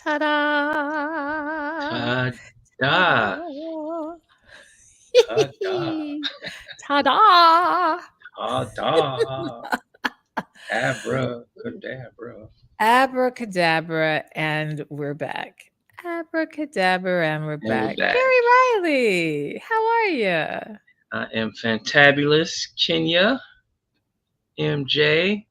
Ta-da! Ta-da, Ta-da! ta-da, Ta-da! ta-da, abracadabra. Abracadabra, and we're back. Abracadabra, and we're And we're back. back. Barry Riley, how are you? I am fantabulous, Kenya, MJ.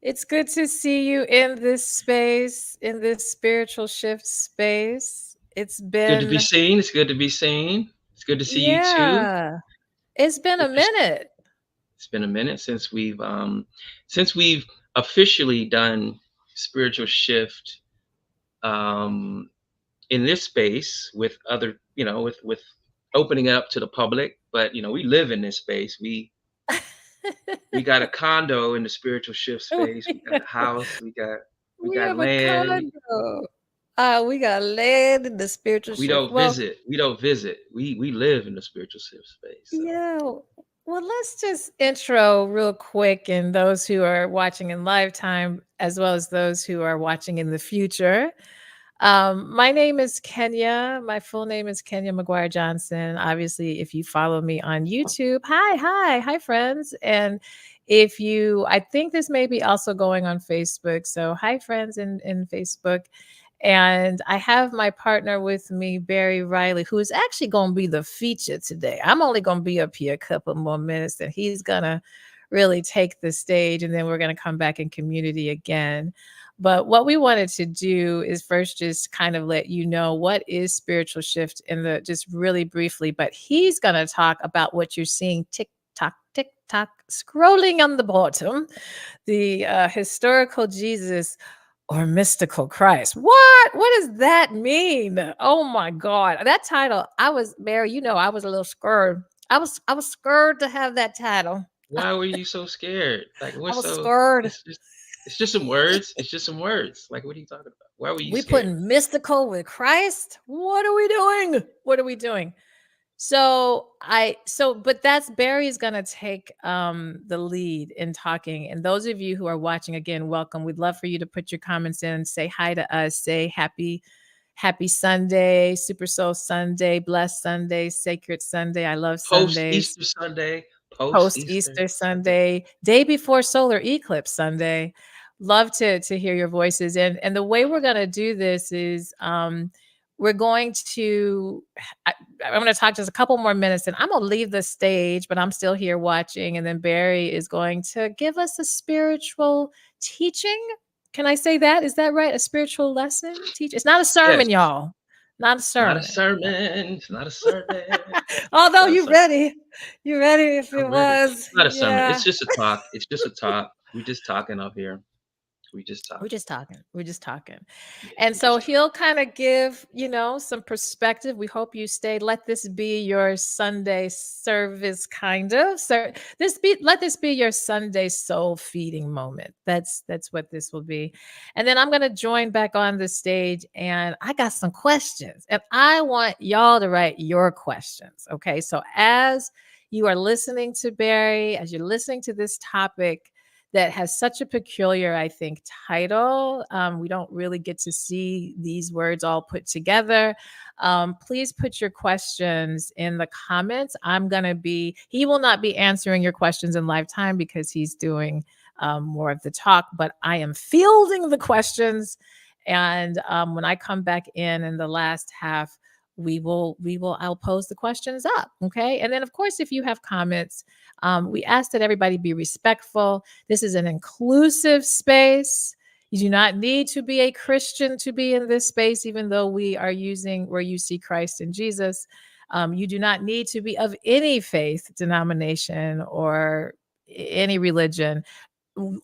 It's good to see you in this space, in this spiritual shift space. It's Good to be been, seen. It's good to be seen. It's good to see you too. yeah, it's been a minute. It's been a minute since we've officially done spiritual shift um in this space with other, with opening it up to the public. But we live in this space. We got a condo in the spiritual shift space. We got a house. We We got have a land. condo. We got land in the spiritual We shift. don't Well, visit. We don't visit. We live in the spiritual shift space. So yeah. Well, let's just intro real quick, and those who are watching in live time, as well as those who are watching in the future. My name is Kenya. My full name is Kenya McGuire Johnson. Obviously, if you follow me on YouTube, hi, friends. And if you, I think this may be also going on Facebook. So, hi, friends in Facebook. And I have my partner with me, Barry Riley, who is actually going to be the feature today. I'm only going to be up here a couple more minutes, and he's going to really take the stage. And then we're going to come back in community again. But what we wanted to do is first just kind of let you know what is spiritual shift in the just really briefly. But he's going to talk about what you're seeing tick tock, scrolling on the bottom, the historical Jesus or mystical Christ. What does that mean? Oh my God. That title, I was Mary, I was a little scared. I was scared to have that title. why were you so scared? Like, I what's was so? scared. It's just some words. It's just some words. Like, what are you talking about? Why were you We scared? putting mystical with Christ? What are we doing? What are we doing? But that's Barry's gonna take the lead in talking. And those of you who are watching again, welcome. We'd love for you to put your comments in, say hi to us, say happy Sunday, Super Soul Sunday, blessed Sunday, sacred Sunday. I love Post Sundays. Easter Sunday. Post Post Easter Easter Sunday. Sunday, day before solar eclipse Sunday. Love to hear your voices. And the way we're gonna do this is we're going to I, I'm going to talk just a couple more minutes, and I'm going to leave the stage, but I'm still here watching. And then Barry is going to give us a spiritual teaching. Can I say that? Is that right? A spiritual lesson teach? It's not a Yes. sermon, y'all. Not a Not a sermon. sermon. It's not a sermon. It's Although not a you sermon. ready. You ready if it I'm ready. was. It's not a sermon. Yeah. It's just a talk. It's just a talk. We just talking up here. We just We're talking. just talking. We're just talking. Yeah, And we so just talking. he'll kind of give, some perspective. We hope you stay. Let this be your Sunday service kind of. So let this be your Sunday soul feeding moment. That's what this will be. And then I'm going to join back on the stage, and I got some questions. And I want y'all to write your questions, okay? So as you are listening to Barry, as you're listening to this topic, that has such a peculiar, I think, title. We don't really get to see these words all put together. Please put your questions in the comments. He will not be answering your questions in live time because he's doing more of the talk, but I am fielding the questions. And when I come back in the last half, I'll pose the questions up. Okay. And then, of course, if you have comments, we ask that everybody be respectful. This is an inclusive space. You do not need to be a Christian to be in this space, even though we are using where you see Christ and Jesus. You do not need to be of any faith, denomination, or any religion.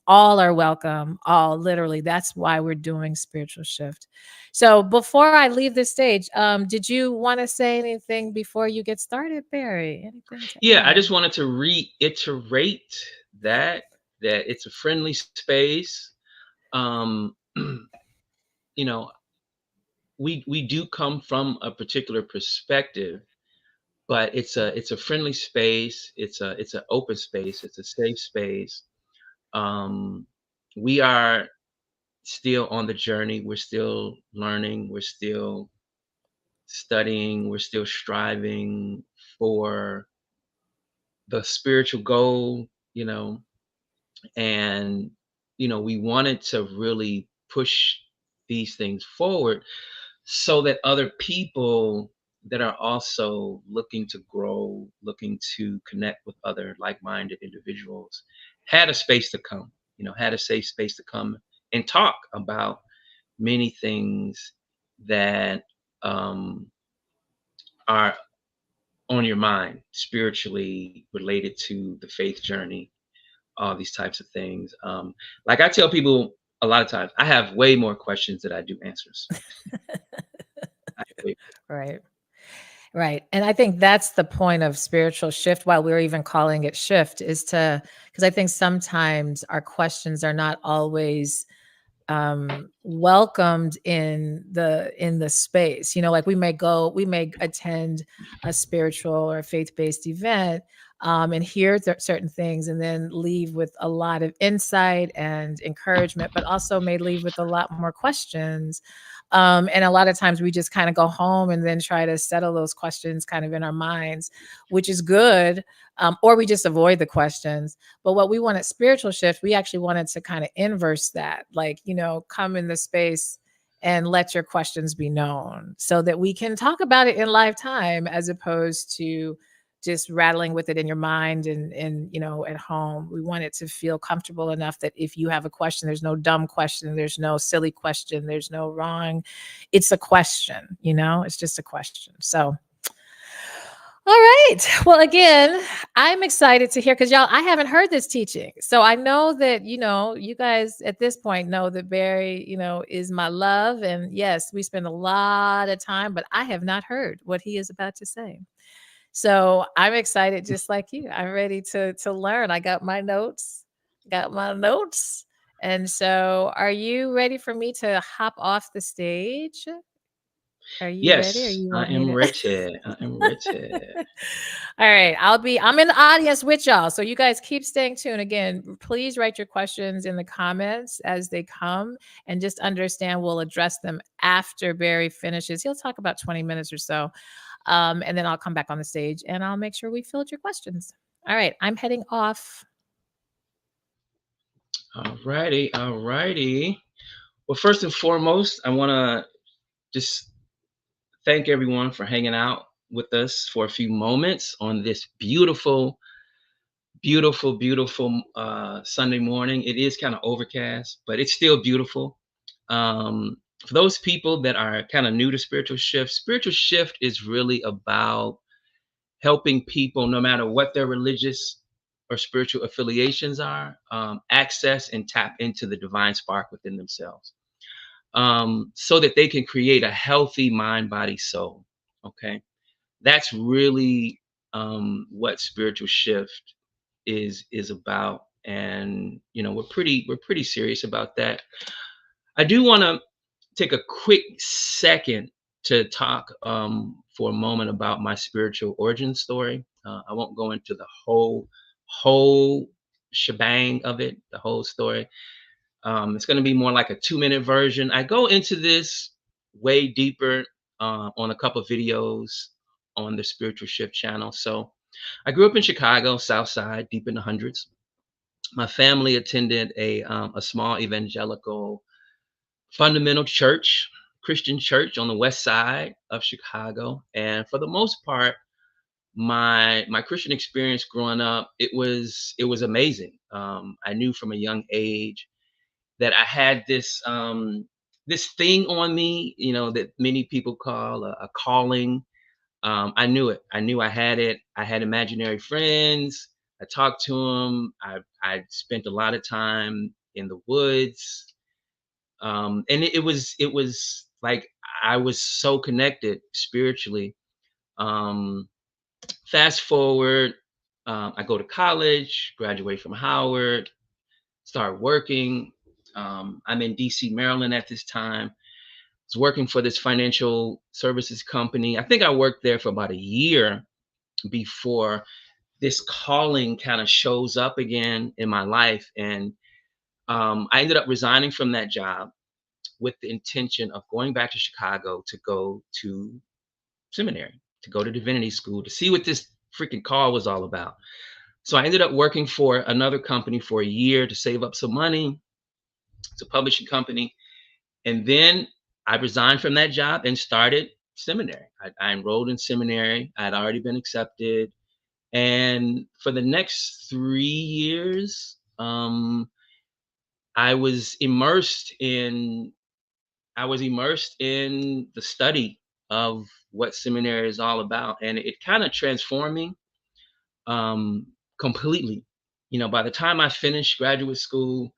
All are welcome. All literally. That's why we're doing spiritual shift. So before I leave the stage, did you want to say anything before you get started, Barry? Anything to Yeah, I add? just wanted to reiterate that it's a friendly space. Um, you know, we do come from a particular perspective, but it's a friendly space. It's an open space. It's a safe space. Um, we are still on the journey. We're still learning. We're still studying. We're still striving for the spiritual goal, and we wanted to really push these things forward so that other people that are also looking to grow, looking to connect with other like-minded individuals, had a space to come, had a safe space to come and talk about many things that um, are on your mind, spiritually related to the faith journey, all these types of things. Like I tell people a lot of times, I have way more questions than I do answers. I have way Right. Right. And I think that's the point of spiritual shift, while we're even calling it shift, is to, because I think sometimes our questions are not always welcomed in the space. Like we may attend a spiritual or faith-based event, and hear certain things, and then leave with a lot of insight and encouragement, but also may leave with a lot more questions. And a lot of times we just kind of go home and then try to settle those questions kind of in our minds, which is good. Or we just avoid the questions. But what we want at Spiritual Shift, we actually wanted to kind of inverse that, like, come in the space and let your questions be known so that we can talk about it in live time, as opposed to just rattling with it in your mind and at home. We want it to feel comfortable enough that if you have a question, there's no dumb question, there's no silly question, there's no wrong. It's a question, it's just a question. So all right. Well, again, I'm excited to hear, because y'all, I haven't heard this teaching. So I know that, you guys at this point know that Barry, is my love. And yes, we spend a lot of time, but I have not heard what he is about to say. So I'm excited just like you. I'm ready to learn. I got my notes. Got my notes. And so are you ready for me to hop off the stage? Are you ready, or Yes, you I want me am to? ready. I am ready. All right, I'm in the audience with y'all. So you guys keep staying tuned. Again, please write your questions in the comments as they come, and just understand we'll address them after Barry finishes. He'll talk about 20 minutes or so. And then I'll come back on the stage and I'll make sure we filled your questions. All right, I'm heading off. All righty. All righty. Well, first and foremost, I want to just thank everyone for hanging out with us for a few moments on this beautiful, beautiful, beautiful Sunday morning. It is kind of overcast, but it's still beautiful. For those people that are kind of new to spiritual shift is really about helping people, no matter what their religious or spiritual affiliations are, access and tap into the divine spark within themselves, so that they can create a healthy mind, body, soul. Okay, that's really what spiritual shift is about, and we're pretty serious about that. I do want to take a quick second to talk for a moment about my spiritual origin story. I won't go into the whole shebang of it, the whole story. It's going to be more like a 2-minute version. I go into this way deeper on a couple of videos on the Spiritual Shift channel. So I grew up in Chicago, South Side, deep in the hundreds. My family attended a small evangelical fundamental church, Christian church on the west side of Chicago. And for the most part, my Christian experience growing up, it was amazing. I knew from a young age that I had this thing on me, that many people call a calling. I knew it. I knew I had it. I had imaginary friends. I talked to them. I spent a lot of time in the woods, and it was like I was so connected spiritually. Um, Fast forward, I go to college, graduate from Howard, start working. I'm in DC, Maryland at this time. I was working for this financial services company. I think I worked there for about a year before this calling kind of shows up again in my life. And I ended up resigning from that job with the intention of going back to Chicago to go to seminary, to go to divinity school, to see what this freaking call was all about. So I ended up working for another company for a year to save up some money. It's a publishing company. And then I resigned from that job and started seminary. I enrolled in seminary. I had already been accepted. And for the next 3 years, I was immersed in the study of what seminary is all about, and it kind of transformed me um, completely. By the time I finished graduate school,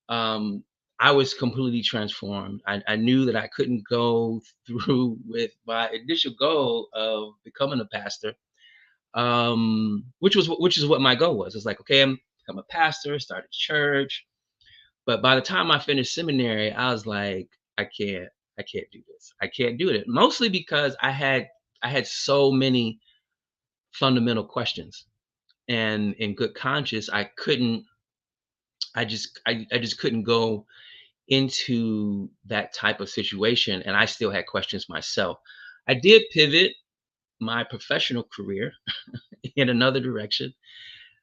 um, I was completely transformed. I knew that I couldn't go through with my initial goal of becoming a pastor, which is what my goal was. It's like, okay, I'm become a pastor, start a church. But by the time I finished seminary, I was like, I can't, I can't do this. I can't do it. Mostly because I had so many fundamental questions, and in good conscience, I just couldn't go into that type of situation, and I still had questions myself. I did pivot my professional career in another direction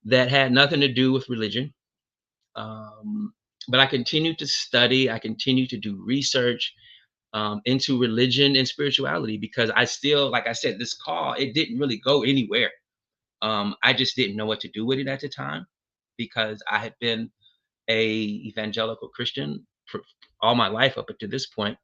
that had nothing to do with religion. Um, but I continued to study, I continued to do research into religion and spirituality because I still, like I said, this call, it didn't really go anywhere. I just didn't know what to do with it at the time because I had been a evangelical Christian for all my life up until this point,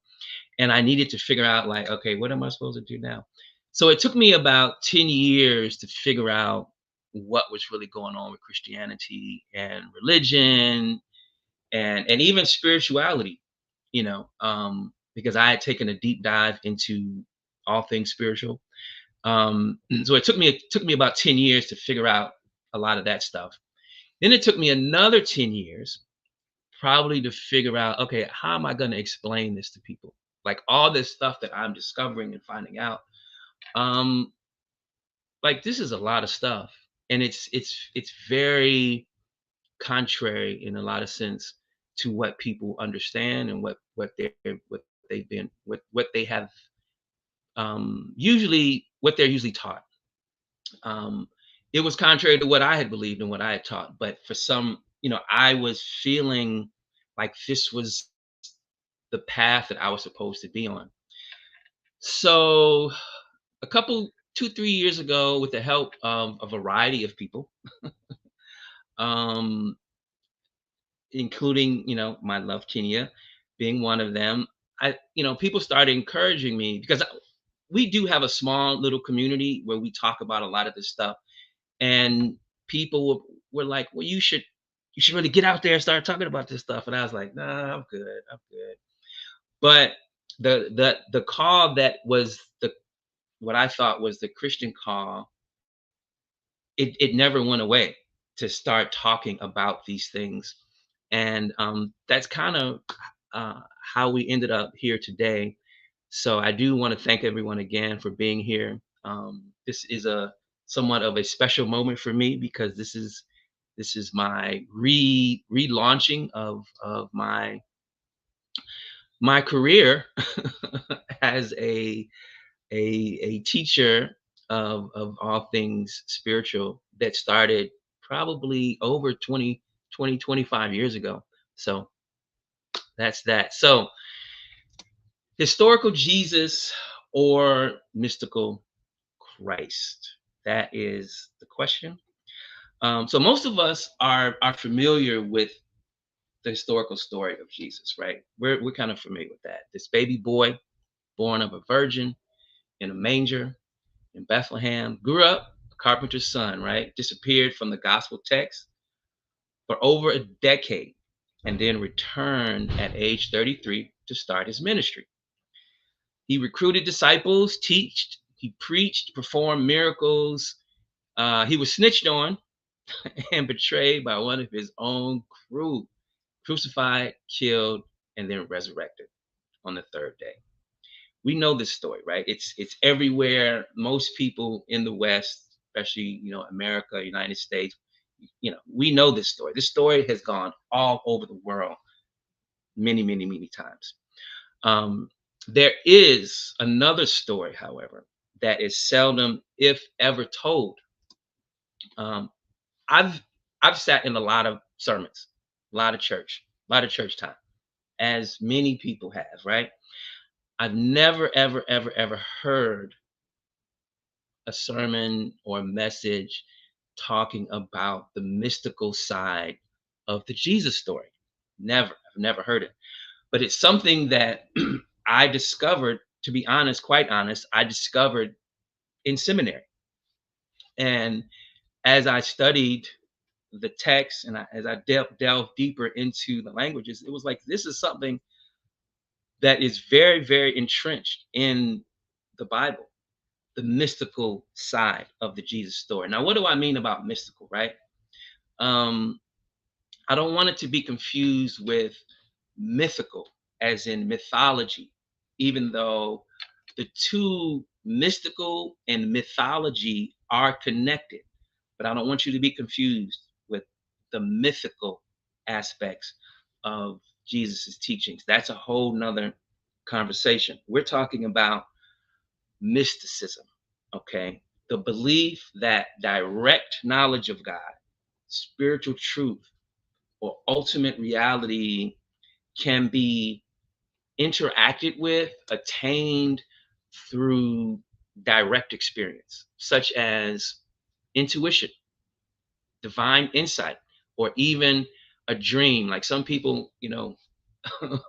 and I needed to figure out like, okay, what am I supposed to do now? So it took me about 10 years to figure out what was really going on with Christianity and religion and even spirituality, because I had taken a deep dive into all things spiritual. So it took me about 10 years to figure out a lot of that stuff. Then it took me another 10 years probably to figure out, okay, how am I going to explain this to people? Like all this stuff that I'm discovering and finding out. Um, like this is a lot of stuff. And it's very contrary in a lot of sense to what people understand and what they have usually what they're usually taught. Um, it was contrary to what I had believed and what I had taught, but for some, I was feeling like this was the path that I was supposed to be on. So a couple 2 3 years ago, with the help of a variety of people, um, including my love Kenya being one of them, people started encouraging me because we do have a small little community where we talk about a lot of this stuff, and people were like, well, you should really get out there and start talking about this stuff. And I was like, nah, I'm good. But the call that was the what I thought was the Christian call, it never went away to start talking about these things. And that's kind of how we ended up here today. So I do want to thank everyone again for being here. This is a somewhat of a special moment for me because this is my relaunching of my career as a teacher of all things spiritual that started probably over 25 years ago. So that's that. So historical Jesus or mystical Christ? That is the question. So most of us are familiar with the historical story of Jesus, right? We're kind of familiar with that. This baby boy born of a virgin in a manger in Bethlehem, grew up a carpenter's son, right? Disappeared from the gospel text for over a decade and then returned at age 33 to start his ministry. He recruited disciples, he preached, performed miracles. He was snitched on and betrayed by one of his own crew, crucified, killed, and then resurrected on the third day. We know this story, right? It's everywhere. Most people in the West, especially America, United States, We know this story. This story has gone all over the world many, many, many times. Um, there is another story, however, that is seldom, if ever, told. Um, I've I've sat in a lot of sermons, a lot of church time, as many people have, right? I've never, ever, ever, ever heard a sermon or a message talking about the mystical side of the Jesus story. Never. I've never heard it. But it's something that I discovered, to be honest, quite honest, I discovered in seminary. And as I studied the text and as I delved deeper into the languages, it was like this is something that is very, very entrenched in the Bible, the mystical side of the Jesus story. Now, what do I mean about mystical, right? Um, I don't want it to be confused with mythical, as in mythology, even though the two, mystical and mythology, are connected. But I don't want you to be confused with the mythical aspects of Jesus's teachings. That's a whole nother conversation. We're talking about mysticism, okay? The belief that direct knowledge of God, spiritual truth, or ultimate reality can be interacted with, attained through direct experience, such as intuition, divine insight, or even a dream. Like some people,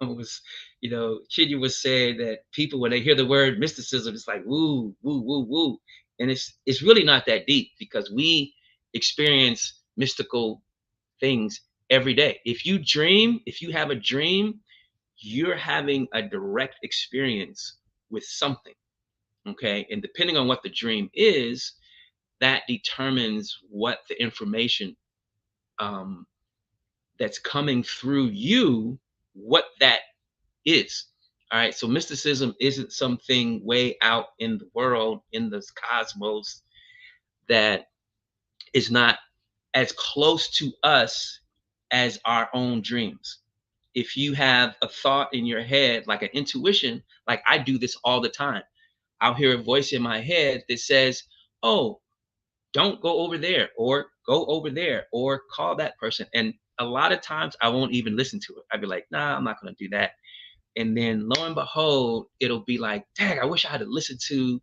was, Chinya was saying that people, when they hear the word mysticism, it's like woo, woo, woo, woo, and it's really not that deep because we experience mystical things every day. If you have a dream, you're having a direct experience with something. Okay. And depending on what the dream is, that determines what the information um, that's coming through you, what that is. All right. So mysticism isn't something way out in the world, in the cosmos, that is not as close to us as our own dreams. If you have a thought in your head, like an intuition, like I do this all the time, I'll hear a voice in my head that says, "Oh, don't go over there," or "Go over there," or "Call that person." And a lot of times I won't even listen to it. I'd be like, "Nah, I'm not going to do that." And then lo and behold, it'll be like, "Dang, I wish I had listened to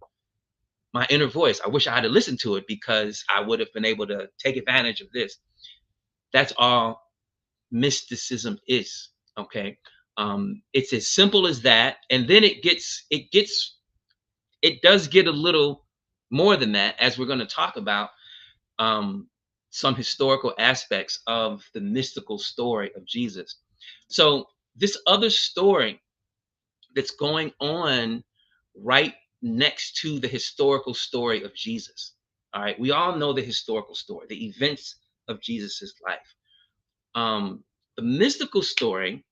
my inner voice. I wish I had listened to it because I would have been able to take advantage of this." That's all mysticism is. Okay. It's as simple as that. And then it does get a little more than that, as we're going to talk about um, some historical aspects of the mystical story of Jesus. So, this other story that's going on right next to the historical story of Jesus. All right. We all know the historical story, the events of Jesus's life. Um, the mystical story,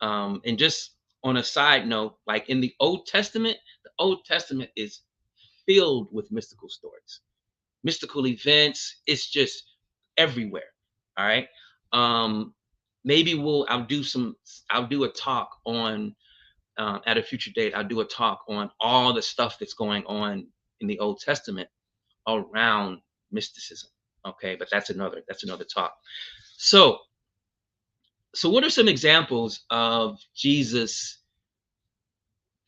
and just on a side note, like in the Old Testament is filled with mystical stories, mystical events. It's just everywhere. All right. Um, maybe I'll do a talk on, at a future date, I'll do a talk on all the stuff that's going on in the Old Testament around mysticism. Okay. But that's another talk. So, what are some examples of Jesus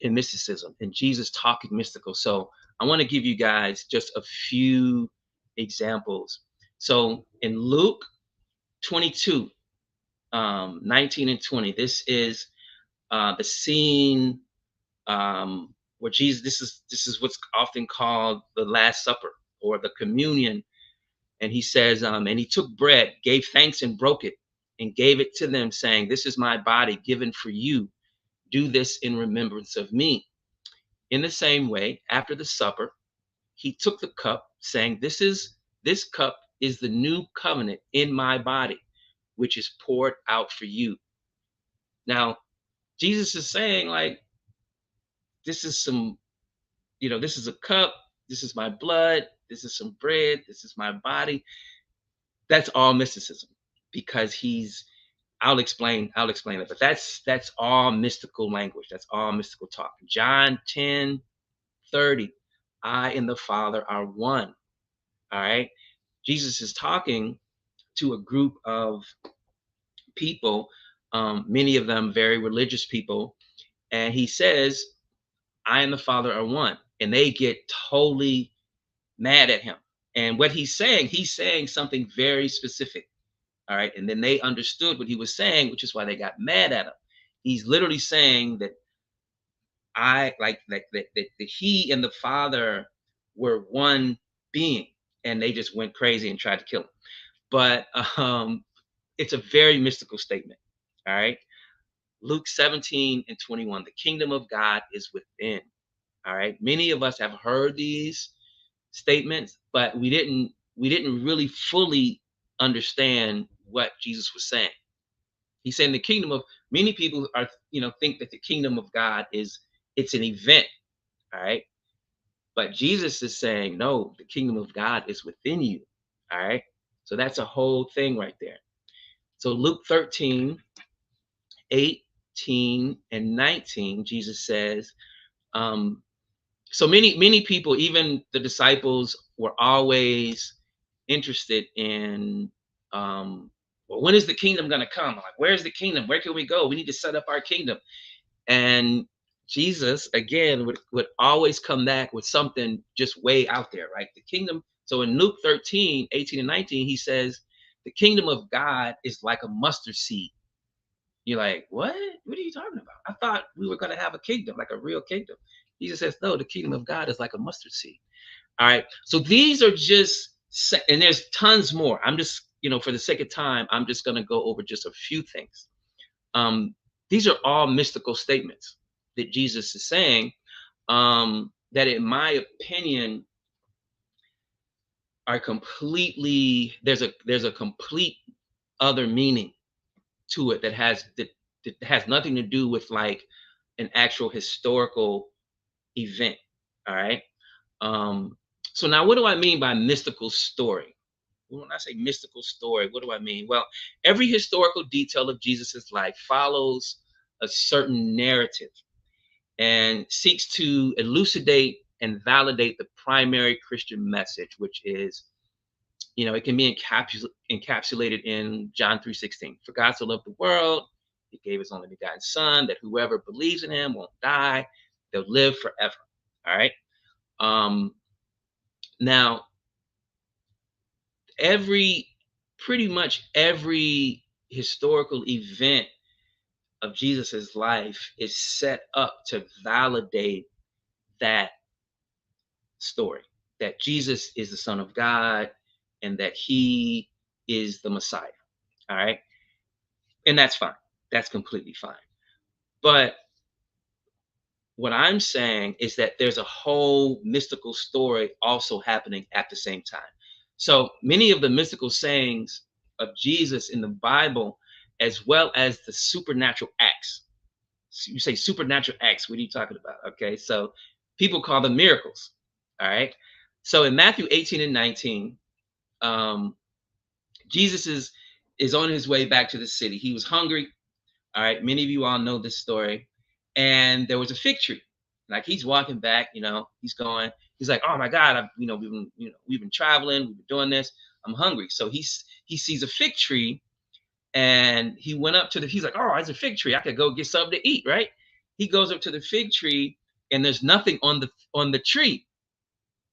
in mysticism and Jesus talking mystical? So I want to give you guys just a few examples. So in Luke 22, 19 and 20, this is the scene where Jesus, this is what's often called the Last Supper or the communion. And he says, and he took bread, gave thanks and broke it and gave it to them, saying, "This is my body given for you. Do this in remembrance of me." In the same way, after the supper, he took the cup, saying, This cup is the new covenant in my body, which is poured out for you." Now, Jesus is saying, like, this is some, this is a cup, this is my blood, this is some bread, this is my body. That's all mysticism, because he's I'll explain it, but that's all mystical language. That's all mystical talk. John 10:30. I and the Father are one. All right. Jesus is talking to a group of people, many of them very religious people, and he says, I and the Father are one. And they get totally mad at him. And what he's saying something very specific. All right. And then they understood what he was saying, which is why they got mad at him. He's literally saying that I like that he and the Father were one being, and they just went crazy and tried to kill him. But it's a very mystical statement. All right. Luke 17:21. The kingdom of God is within. All right. Many of us have heard these statements, but we didn't really fully understand what Jesus was saying. He's saying the kingdom of many people are, think that the kingdom of God it's an event. All right. But Jesus is saying, no, the kingdom of God is within you. All right. So that's a whole thing right there. So Luke 13:18 and 19, Jesus says, um, so many people, even the disciples, were always interested in, well, when is the kingdom going to come? Like, where's the kingdom? Where can we go? We need to set up our kingdom. And Jesus, again, would always come back with something just way out there, right? The kingdom. So in Luke 13:18 and 19, he says, the kingdom of God is like a mustard seed. You're like, what? What are you talking about? I thought we were going to have a kingdom, like a real kingdom. Jesus says, no, the kingdom of God is like a mustard seed. All right. So these are just, and there's tons more. I'm just, for the sake of time, I'm just going to go over just a few things. Um, these are all mystical statements that Jesus is saying, that, in my opinion, are completely, there's a complete other meaning to it that has nothing to do with like an actual historical event. All right. Um, so now, what do I mean by mystical story? When I say mystical story, what do I mean? Well, every historical detail of Jesus's life follows a certain narrative and seeks to elucidate and validate the primary Christian message, which is, it can be encapsulated in John 3:16. For God so loved the world, he gave his only begotten son, that whoever believes in him won't die, they'll live forever. All right. Um, now, every pretty much every historical event of Jesus's life is set up to validate that story, that Jesus is the Son of God and that he is the Messiah. All right. And that's fine. That's completely fine. But what I'm saying is that there's a whole mystical story also happening at the same time. So many of the mystical sayings of Jesus in the Bible, as well as the supernatural acts. You say supernatural acts, what are you talking about? Okay, so people call them miracles. All right. So in Matthew 18:19, um, Jesus is on his way back to the city. He was hungry. All right, many of you all know this story. And there was a fig tree. Like, he's walking back, he's going, he's like, oh my God, we've been traveling, we've been doing this. I'm hungry. So he sees a fig tree, and he went up to he's like, oh, it's a fig tree. I could go get something to eat, right? He goes up to the fig tree, and there's nothing on the tree.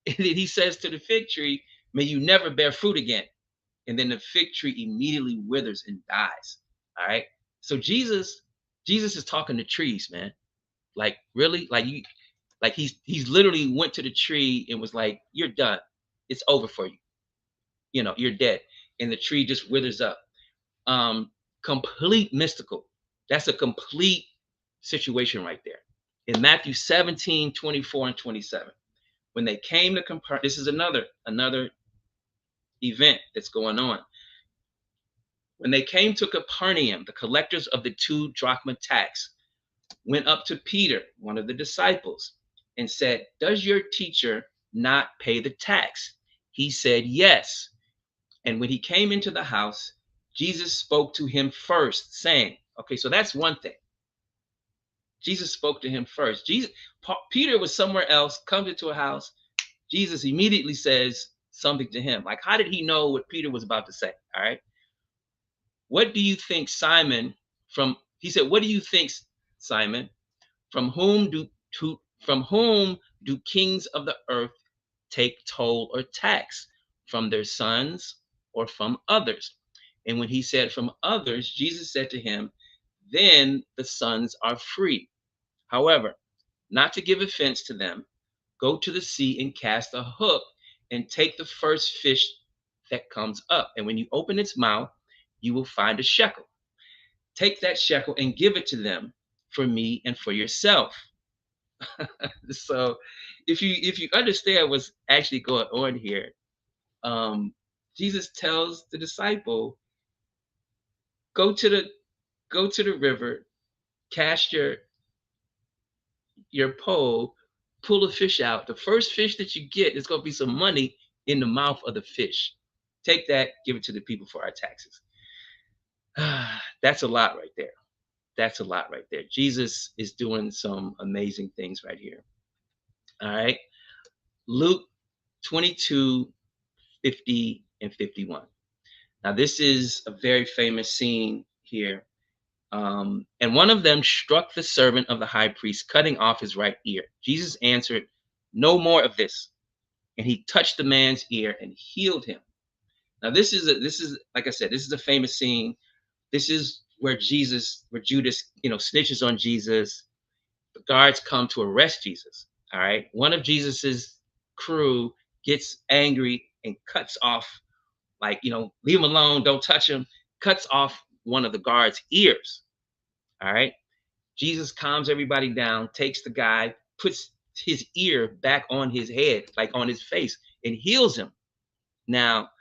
And then he says to the fig tree, may you never bear fruit again. And then the fig tree immediately withers and dies. All right. So Jesus is talking to trees, man. Like, really? Like, he's literally went to the tree and was like, you're done. It's over for you. You're dead. And the tree just withers up. Complete mystical. That's a complete situation right there. In Matthew 17:24 and 27, when they came to compare, this is another event that's going on. When they came to Capernaum, the collectors of the 2 drachma tax went up to Peter, one of the disciples, and said, does your teacher not pay the tax? He said, yes. And when he came into the house, Jesus spoke to him first, saying, okay, so that's one thing. Jesus spoke to him first. Peter was somewhere else, comes into a house. Jesus immediately says something to him. Like, how did he know what Peter was about to say? All right. What do you think, Simon? He said, what do you think, Simon? From whom do kings of the earth take toll or tax? From their sons or from others? And when he said from others, Jesus said to him, then the sons are free. However, not to give offense to them, go to the sea and cast a hook and take the first fish that comes up. And when you open its mouth, you will find a shekel. Take that shekel and give it to them for me and for yourself. So if you understand what's actually going on here, um, Jesus tells the disciple, go to the river, cast your pole, pull a fish out. The first fish that you get is going to be some money in the mouth of the fish. Take that, give it to the people for our taxes. That's a lot right there. That's a lot right there. Jesus is doing some amazing things right here. All right. Luke 22:50 and 51. Now, this is a very famous scene here. And one of them struck the servant of the high priest, cutting off his right ear. Jesus answered, no more of this. And he touched the man's ear and healed him. Now, this is like I said, this is a famous scene. This is where Judas, snitches on Jesus. The guards come to arrest Jesus. All right. One of Jesus's crew gets angry and cuts off, like, leave him alone, don't touch him, cuts off one of the guards' ears. All right. Jesus calms everybody down, takes the guy, puts his ear back on his head, like on his face, and heals him. Now,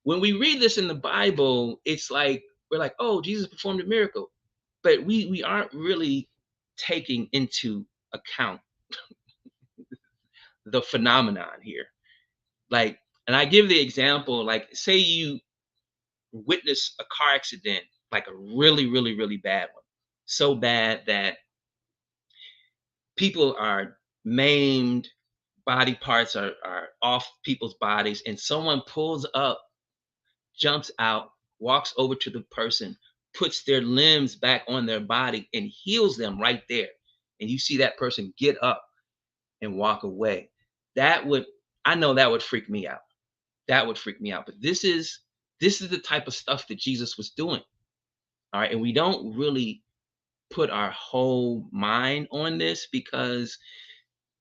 when we read this in the Bible, it's like we're like, oh, Jesus performed a miracle. But we aren't really taking into account the phenomenon here. Like, and I give the example, like, say you witness a car accident, like a really, really, really bad one. So bad that people are maimed, body parts are off people's bodies, and someone pulls up, jumps out, walks over to the person, puts their limbs back on their body, and heals them right there. And you see that person get up and walk away. That would, I know that would freak me out. That would freak me out. But this is the type of stuff that Jesus was doing. All right. And we don't really put our whole mind on this because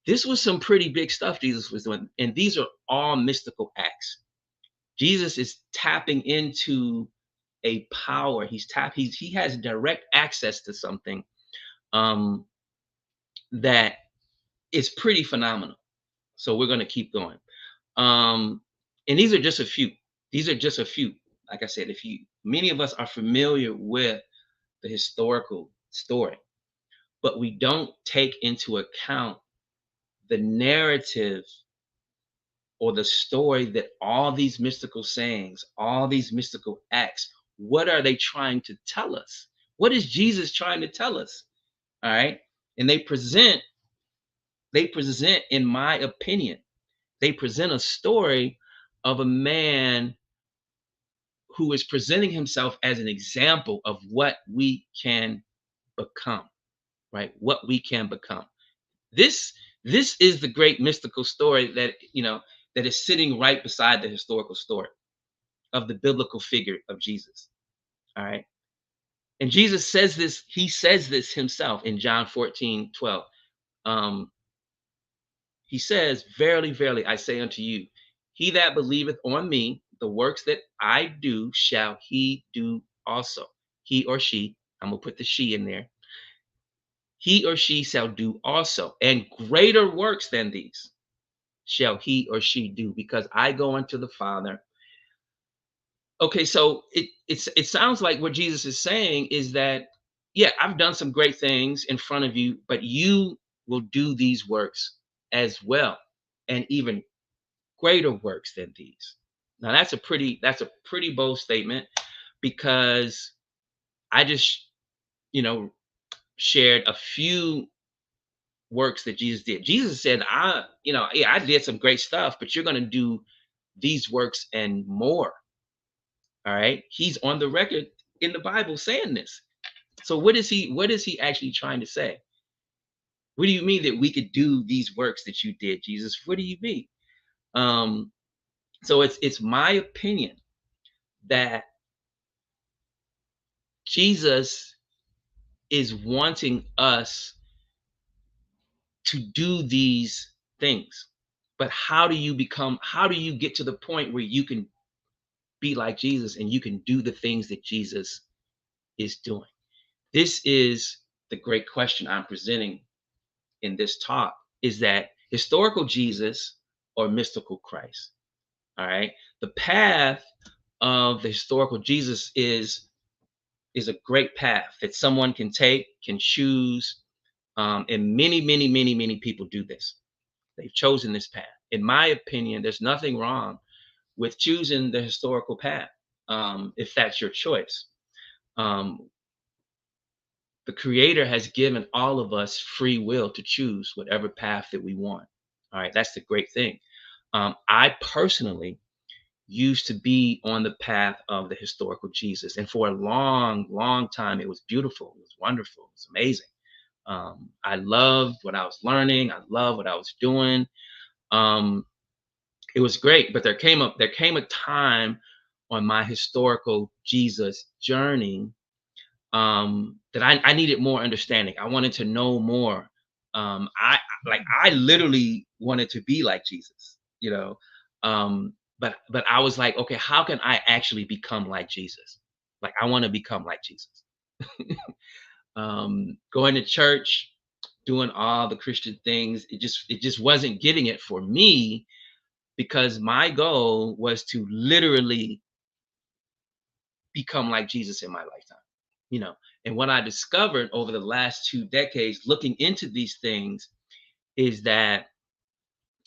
this was some pretty big stuff Jesus was doing. And these are all mystical acts. Jesus is tapping into a power. He has direct access to something that is pretty phenomenal. So we're going to keep going. And these are just a few. These are just a few. Like I said, many of us are familiar with the historical story, but we don't take into account the narrative or the story that all these mystical sayings, all these mystical acts, what are they trying to tell us? What is Jesus trying to tell us? All right. And they present, in my opinion, they present a story of a man who is presenting himself as an example of what we can become, right? What we can become. This this is the great mystical story that is sitting right beside the historical story of the biblical figure of Jesus. All right. And Jesus says this, he says this himself in John 14:12. Um, he says, verily, verily, I say unto you, he that believeth on me, the works that I do shall he do also. He or she, I'm going to put the she in there. He or she shall do also, and greater works than these shall he or she do, because I go unto the Father. Okay, so it sounds like what Jesus is saying is that, yeah, I've done some great things in front of you, but you will do these works as well, and even greater works than these. Now that's a pretty bold statement because I just, you know, shared a few works that Jesus did. Jesus said, yeah, I did some great stuff, but you're going to do these works and more. All right. He's on the record in the Bible saying this. So what is he actually trying to say? What do you mean that we could do these works that you did, Jesus? What do you mean? Um, so it's my opinion that Jesus is wanting us to do these things. But how do you get to the point where you can be like Jesus and you can do the things that Jesus is doing? This is the great question I'm presenting in this talk, is that historical Jesus or mystical Christ? All right. The path of the historical Jesus is a great path that someone can take, can choose, and many people do this. They've chosen this path. In my opinion, there's nothing wrong with choosing the historical path, if that's your choice. Um, the Creator has given all of us free will to choose whatever path that we want. All right, that's the great thing. I personally used to be on the path of the historical Jesus, and for a long time, it was beautiful. It was wonderful. It was amazing. I loved what I was learning. I loved what I was doing. Um, it was great, but there came a time on my historical Jesus journey, that I needed more understanding. I wanted to know more. I literally wanted to be like Jesus, you know. But I was like, okay, how can I actually become like Jesus? Like I want to become like Jesus. Going to church, doing all the Christian things, it just wasn't getting it for me because my goal was to literally become like Jesus in my lifetime, you know. And what I discovered over the last 2 decades looking into these things is that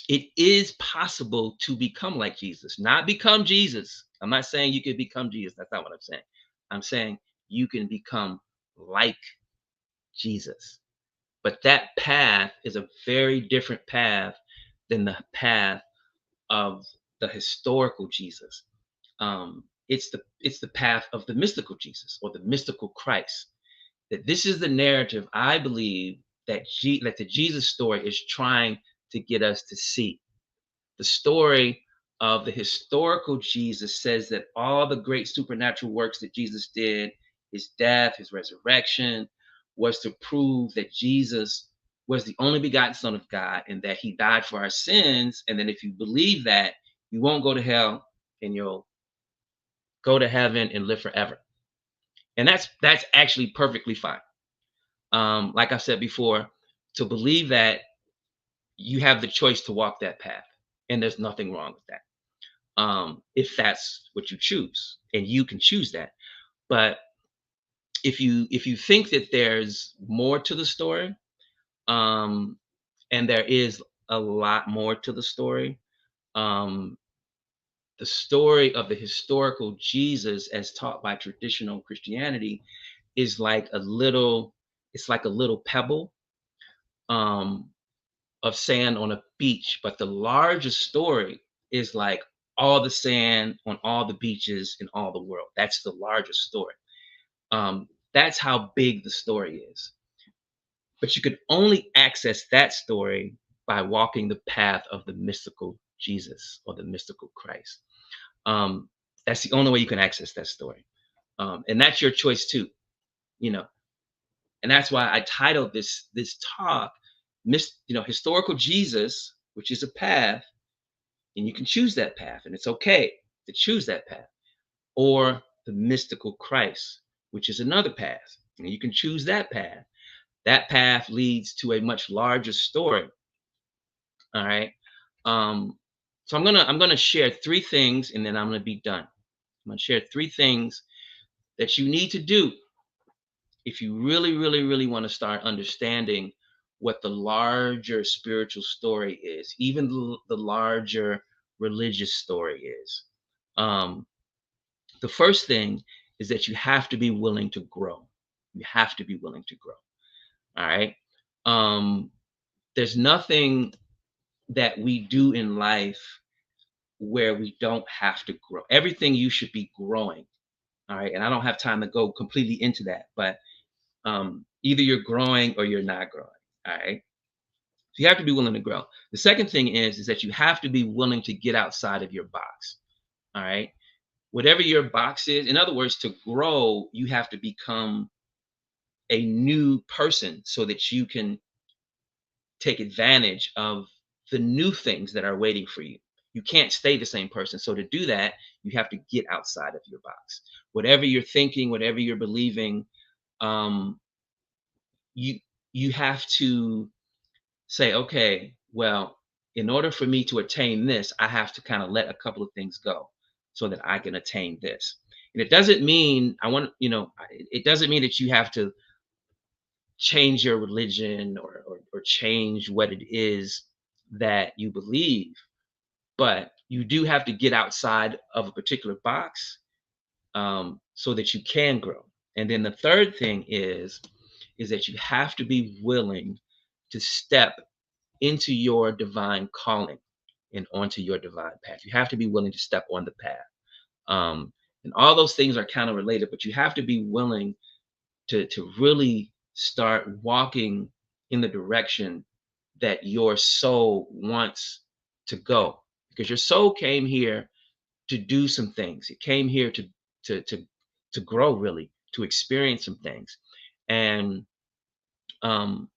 it is possible to become like Jesus, not become Jesus. I'm not saying you can become Jesus. That's not what I'm saying. I'm saying you can become like Jesus. But that path is a very different path than the path of the historical Jesus. It's the path of the mystical Jesus or the mystical Christ. That this is the narrative I believe that the Jesus story is trying to get us to see. The story of the historical Jesus says that all the great supernatural works that Jesus did, his death, his resurrection, was to prove that Jesus was the only begotten Son of God and that he died for our sins. And then if you believe that, you won't go to hell and you'll go to heaven and live forever. And that's actually perfectly fine. Like I said before, to believe that, you have the choice to walk that path, and there's nothing wrong with that. If that's what you choose, and you can choose that. But if you think that there's more to the story, um, and there is a lot more to the story, um, the story of the historical Jesus, as taught by traditional Christianity, is like a little, it's like a little pebble. Um, of sand on a beach, but the larger story is like all the sand on all the beaches in all the world. That's the larger story. That's how big the story is. But you could only access that story by walking the path of the mystical Jesus or the mystical Christ. Um, that's the only way you can access that story. And that's your choice too, you know. And that's why I titled this talk, historical Jesus, which is a path, and you can choose that path, and it's okay to choose that path, or the mystical Christ, which is another path, and you can choose that path. That path leads to a much larger story. All right. Um, so I'm gonna share three things, and then I'm gonna be done. I'm gonna share three things that you need to do if you really want to start understanding what the larger spiritual story is, even the larger religious story is. Um, the first thing is that you have to be willing to grow. You have to be willing to grow. All right. Um, there's nothing that we do in life where we don't have to grow. Everything you should be growing. All right. And I don't have time to go completely into that, but either you're growing or you're not growing. All right. So you have to be willing to grow. The second thing is that you have to be willing to get outside of your box. All right. Whatever your box is, in other words, to grow, you have to become a new person so that you can take advantage of the new things that are waiting for you. You can't stay the same person. So to do that, you have to get outside of your box. Whatever you're thinking, whatever you're believing, um, you you have to say, okay, well, in order for me to attain this, I have to kind of let a couple of things go so that I can attain this. And it doesn't mean it doesn't mean that you have to change your religion or change what it is that you believe, but you do have to get outside of a particular box so that you can grow. And then the third thing is that you have to be willing to step into your divine calling and onto your divine path. You have to be willing to step on the path. Um, and all those things are kind of related, but you have to be willing to really start walking in the direction that your soul wants to go. Because your soul came here to do some things. It came here to to to grow, really, to experience some things. And um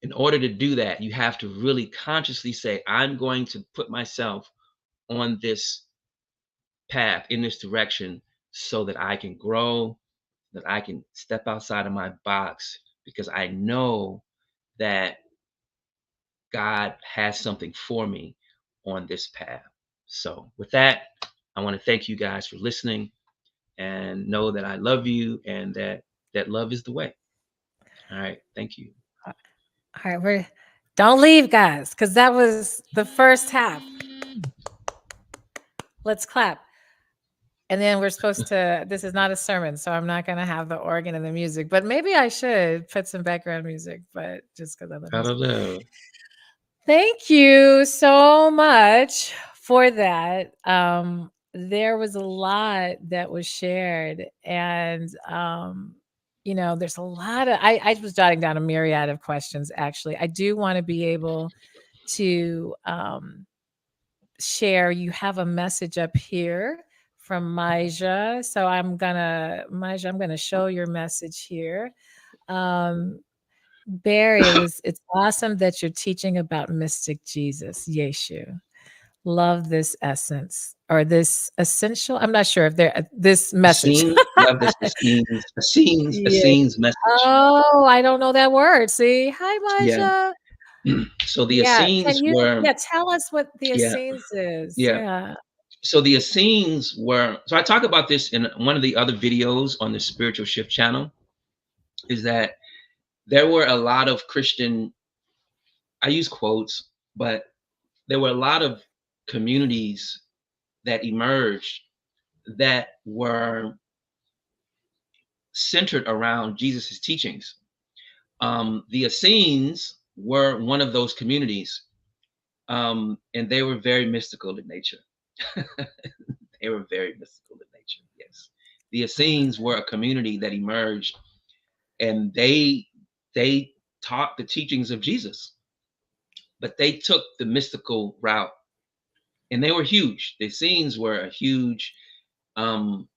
in order to do that, you have to really consciously say, I'm going to put myself on this path in this direction so that I can grow, that I can step outside of my box because I know that God has something for me on this path. So, with that, I want to thank you guys for listening and know that I love you and that love is the way. All right. Thank you. All right, we're don't leave, guys, because that was the first half. Let's clap. And then we're supposed to, this is not a sermon, so I'm not going to have the organ and the music, but maybe I should put some background music, but just because I love I music. don't know. Thank you so much for that. There was a lot that was shared, and there's a lot of I was jotting down a myriad of questions. Actually, I do want to be able to share. You have a message up here from Maja, so Maja, I'm gonna show your message here. Um, Barry, it's awesome that you're teaching about mystic Jesus, Yeshu. Love this essence or this essential. I'm not sure if there this message. Essenes, love this Yeah. Essenes message. Oh, I don't know that word. See, hi, Yeah. Maja. So the Yeah, can Essenes you? were, Yeah, tell us what the yeah, Essenes is. yeah. Yeah. So the Essenes were, so I talk about this in one of the other videos on the Spiritual Shift channel, is that there were a lot of Christian, I use quotes, but there were a lot of communities that emerged that were centered around Jesus's teachings. The Essenes were one of those communities, and they were very mystical in nature. They were very mystical in nature. Yes, the Essenes were a community that emerged, and they taught the teachings of Jesus, but they took the mystical route, and they were huge. The Essenes were um,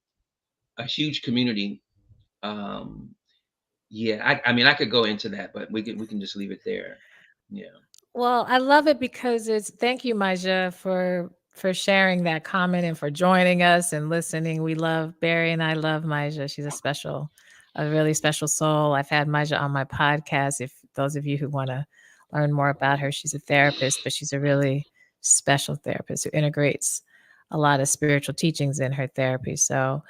a huge community. Um, yeah, I mean, I could go into that, but we can just leave it there. Yeah. Well, I love it because it's thank you, Maja, for sharing that comment and for joining us and listening. We love Barry and I love Maja. She's a really special soul. I've had Maja on my podcast. If those of you who want to learn more about her, she's a therapist, but she's a really special therapist who integrates a lot of spiritual teachings in her therapy. So,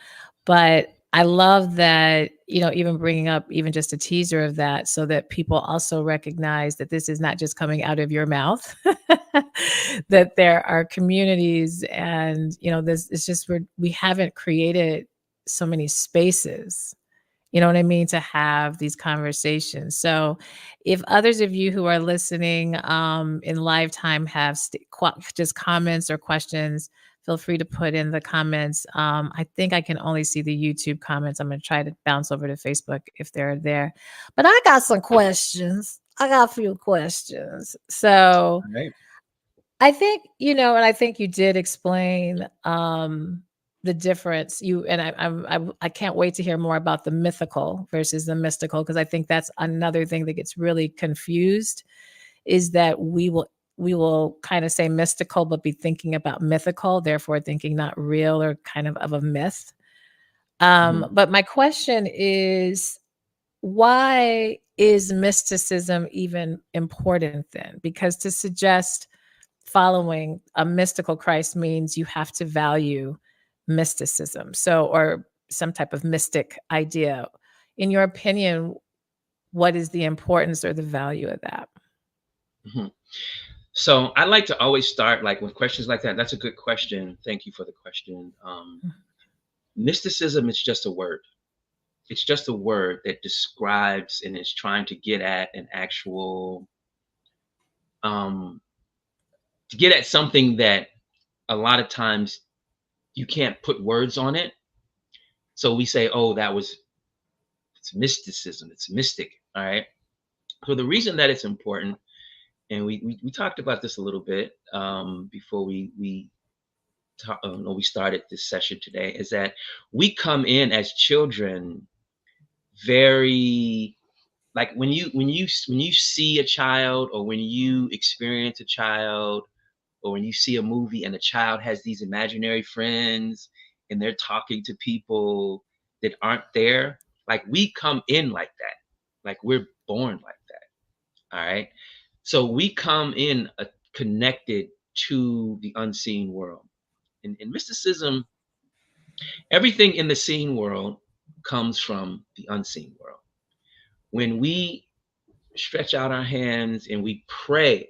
but I love that, even bringing up even just a teaser of that so that people also recognize that this is not just coming out of your mouth, that there are communities and, this it's just we haven't created so many spaces, you know what I mean, to have these conversations. So, if others of you who are listening in live time have just comments or questions, feel free to put in the comments. I think I can only see the YouTube comments. I'm going to try to bounce over to Facebook if they're there. But I got some questions. I got a few questions. So, Right. I think, and I think you did explain the difference. I can't wait to hear more about the mythical versus the mystical, because I think that's another thing that gets really confused, is that we will kind of say mystical but be thinking about mythical, therefore thinking not real or kind of a myth. Mhm. But my question is, why is mysticism even important then? Because to suggest following a mystical Christ means you have to value mysticism. So, or some type of mystic idea. In your opinion, what is the importance or the value of that? Mhm. So I like to always start like with questions like that. That's a good question. Thank you for the question. Mysticism is just a word. It's just a word that describes and is trying to get at an actual, um, to get at something that a lot of times you can't put words on it. So we say, oh, it's mysticism. It's mystic. All right. So the reason that it's important, and we talked about this a little bit before we started this session today, is that we come in as children very, like when you see a child, or when you experience a child, or when you see a movie and a child has these imaginary friends and they're talking to people that aren't there, like we come in like that, like we're born like that. All right. So we come in connected to the unseen world. In mysticism, everything in the seen world comes from the unseen world. When we stretch out our hands and we pray,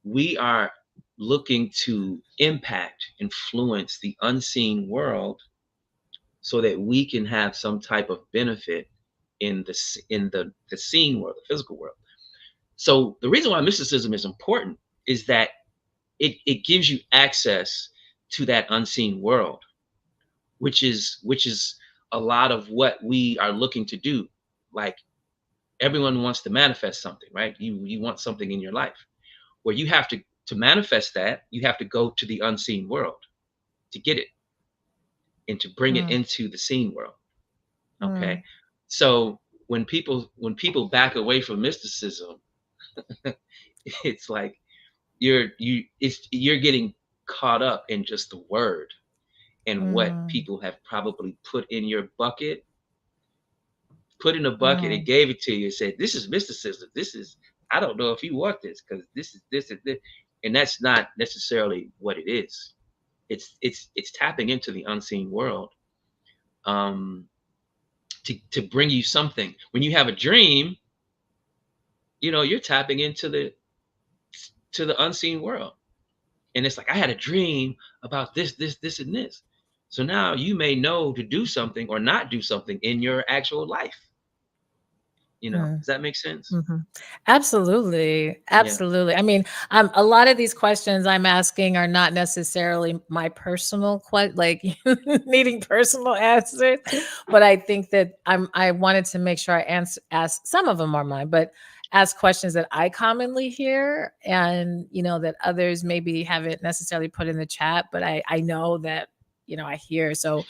we are looking to impact, influence the unseen world so that we can have some type of benefit in the seen world, the physical world. So the reason why mysticism is important is that it gives you access to that unseen world, which is a lot of what we are looking to do. Like everyone wants to manifest something, right? You want something in your life. Where you have to manifest that, you have to go to the unseen world to get it and to bring it Mm, into the seen world. Okay. mm, So when people back away from mysticism, it's like you're getting caught up in just the word and what mm, people have probably put in a bucket and mm, gave it to you and said, this is mysticism. This is, I don't know if you want this because this is this and this. And that's not necessarily what it is. It's tapping into the unseen world, um, to bring you something. When you have a dream, you're tapping into the unseen world. And it's like, I had a dream about this, and this. So now you may know to do something or not do something in your actual life. mm. Does that make sense? Mhm. Absolutely, Yeah. absolutely. I mean, a lot of these questions I'm asking are not necessarily my personal like needing personal answers, but I think that I wanted to make sure I ask some of them are mine, but ask questions that I commonly hear, and that others maybe haven't necessarily put in the chat, but I know that I hear. So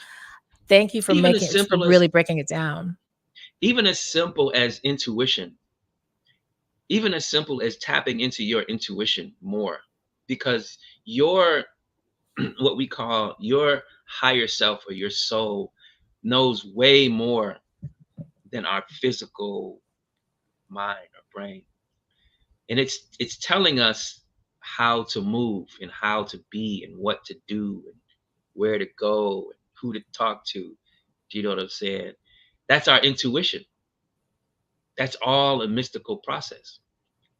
thank you for Even as making for simple as really breaking it down. even as simple as intuition, even as simple as tapping into your intuition more, because your what we call your higher self or your soul knows way more than our physical mind or brain, and it's telling us how to move and how to be and what to do and where to go and who to talk to. Do you know what I'm saying? That's our intuition. That's all a mystical process.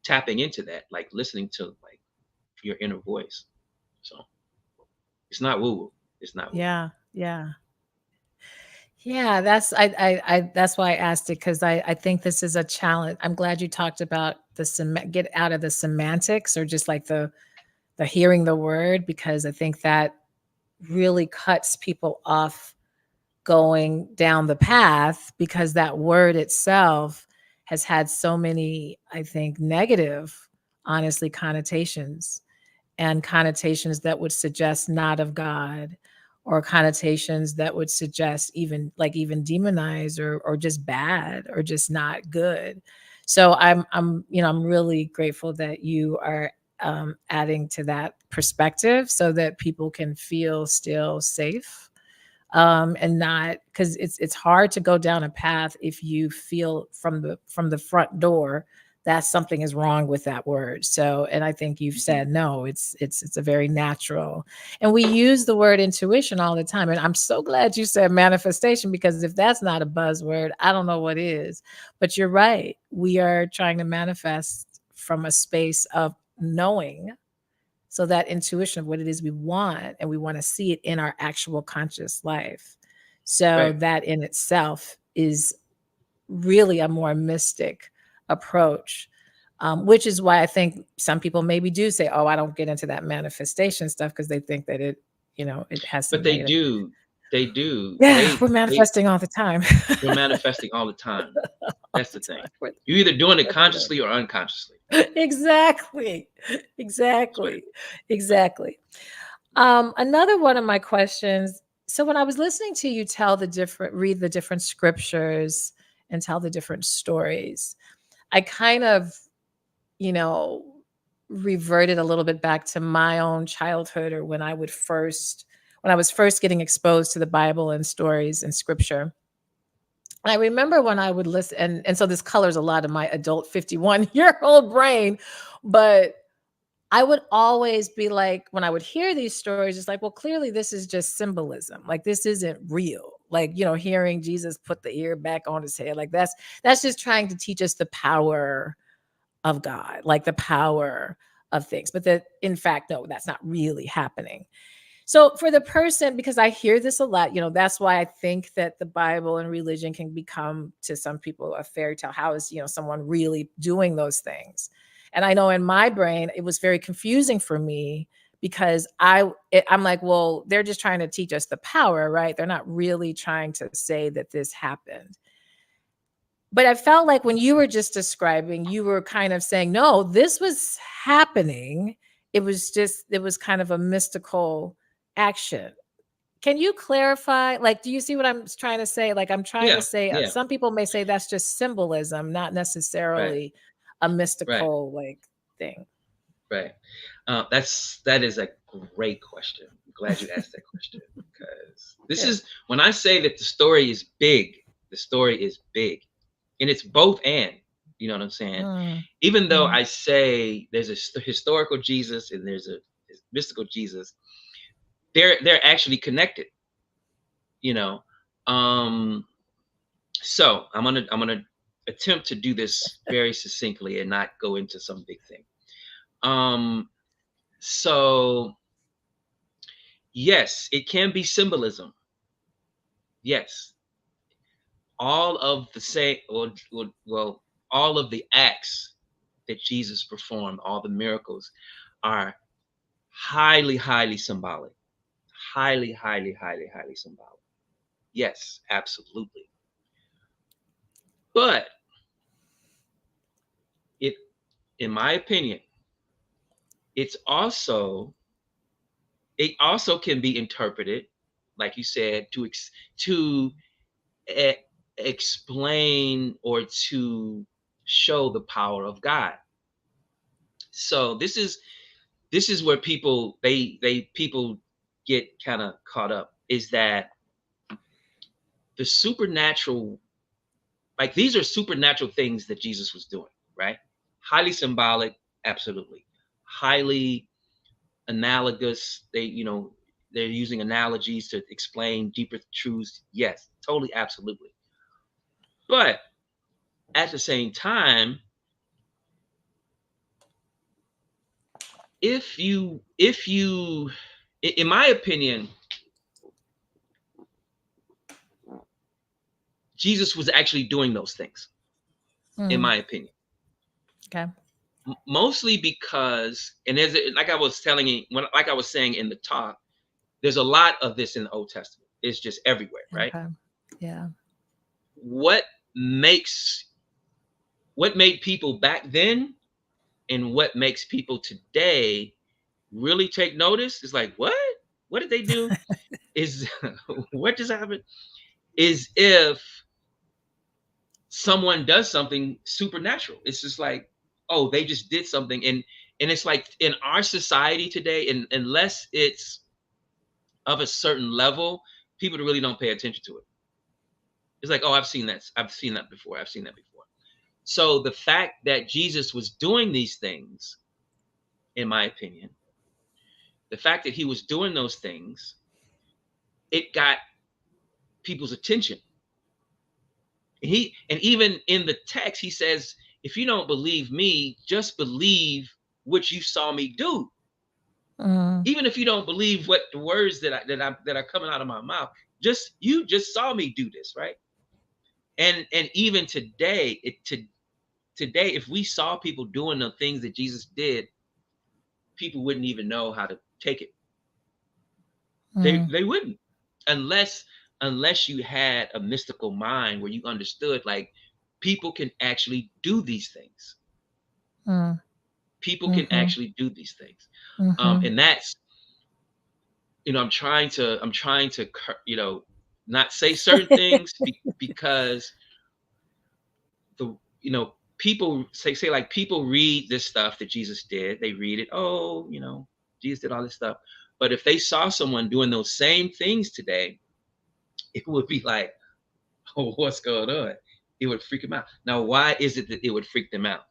Tapping into that, like listening to like your inner voice. So it's not woo woo. It's not woo woo. Yeah, yeah. Yeah, that's why I asked it, because I think this is a challenge. I'm glad you talked about get out of the semantics, or just like the hearing the word, because I think that really cuts people off going down the path, because that word itself has had so many, I think, negative, honestly, connotations, and connotations that would suggest not of God, or connotations that would suggest even demonize, or just bad, or just not good. So I'm really grateful that you are adding to that perspective, so that people can feel still safe, and not, because it's hard to go down a path if you feel from the front door that something is wrong with that word. So, and I think you've Mhm. said no, it's a very natural, and we use the word intuition all the time. And I'm so glad you said manifestation, because if that's not a buzzword, I don't know what is. But you're right, we are trying to manifest from a space of knowing, so that intuition of what it is we want, and we want to see it in our actual conscious life. So Right. that in itself is really a more mystic approach, which is why I think some people maybe do say, oh, I don't get into that manifestation stuff, because they think that it has But some they negative. do. They do. Yeah, we're They manifesting all the time. You're manifesting all the time. All That's the the thing. time. You're either doing it We're consciously or unconsciously. exactly. That's right. Exactly. Exactly. Another one of my questions. So when I was listening to you read the different scriptures and tell the different stories, I kind of, you know, reverted a little bit back to my own childhood, or when I was first getting exposed to the Bible and stories and scripture. I remember when I would listen, and so this colors a lot of my adult 51-year-old brain, but I would always be like, when I would hear these stories, it's like, well, clearly this is just symbolism. Like, this isn't real. Like, hearing Jesus put the ear back on his head, like that's just trying to teach us the power of God, like the power of things. But that, in fact, no, that's not really happening. So for the person, because I hear this a lot, that's why I think that the Bible and religion can become, to some people, a fairy tale. How is, someone really doing those things? And I know in my brain, it was very confusing for me, because I'm like, well, they're just trying to teach us the power, right? They're not really trying to say that this happened. But I felt like when you were just describing, you were kind of saying, no, this was happening. It was kind of a mystical action. Can you clarify? Like, do you see what I'm trying to say? Like, I'm trying to Yeah. say, Yeah. some people may say that's just symbolism, not Right. necessarily a Right. mystical like thing. Right. That is a great question. I'm glad you asked that question, because this Good. is when I say that the story is big. The story is big, and it's both and. You know what I'm saying? Mm, Even though mm. I say there's a historical Jesus and there's a mystical Jesus, they're actually connected. You know. Um, so I'm gonna attempt to do this very succinctly and not go into some big thing. Um, so yes, it can be symbolism. Yes, all of the say, well, all of the acts that Jesus performed, all the miracles, are highly, highly symbolic. Highly, highly, highly, highly symbolic. Yes, absolutely. But it, in my opinion, it's also it also can be interpreted, like you said, to e- explain or to show the power of God. So this is where people get kind of caught up, is that the supernatural, like these are supernatural things that Jesus was doing, right? Highly symbolic, absolutely. Highly analogous. They they're using analogies to explain deeper truths. Yes, totally, absolutely. But at the same time, if you in my opinion, Jesus was actually doing those things, in Mm, my opinion. okay. Mostly because, and there's like I was telling you, like I was saying in the talk, there's a lot of this in the Old Testament. It's just everywhere, right? Okay. Yeah. What makes what made people back then and what makes people today really take notice is like, what did they do? Is what just happened? Is if someone does something supernatural. It's just like, oh, they just did something. And it's like in our society today, and unless it's of a certain level, people really don't pay attention to it. It's like, oh, I've seen that. I've seen that before. I've seen that before. So the fact that Jesus was doing these things, in my opinion, the fact that he was doing those things, it got people's attention. And even in the text, he says, if you don't believe me, just believe what you saw me do. Mm, Even if you don't believe what the words that are coming out of my mouth, just you just saw me do this, right? And even today, today, if we saw people doing the things that Jesus did, people wouldn't even know how to take it. mm, They wouldn't, unless you had a mystical mind where you understood like people can actually do these things. mm, People can mhm, actually do these things. mhm. And that's, I'm trying to not say certain things because the people say like people read this stuff that Jesus did. They read it, oh, Jesus did all this stuff. But if they saw someone doing those same things today, it would be like, oh, what's going on? It would freak them out. Now, why is it that it would freak them out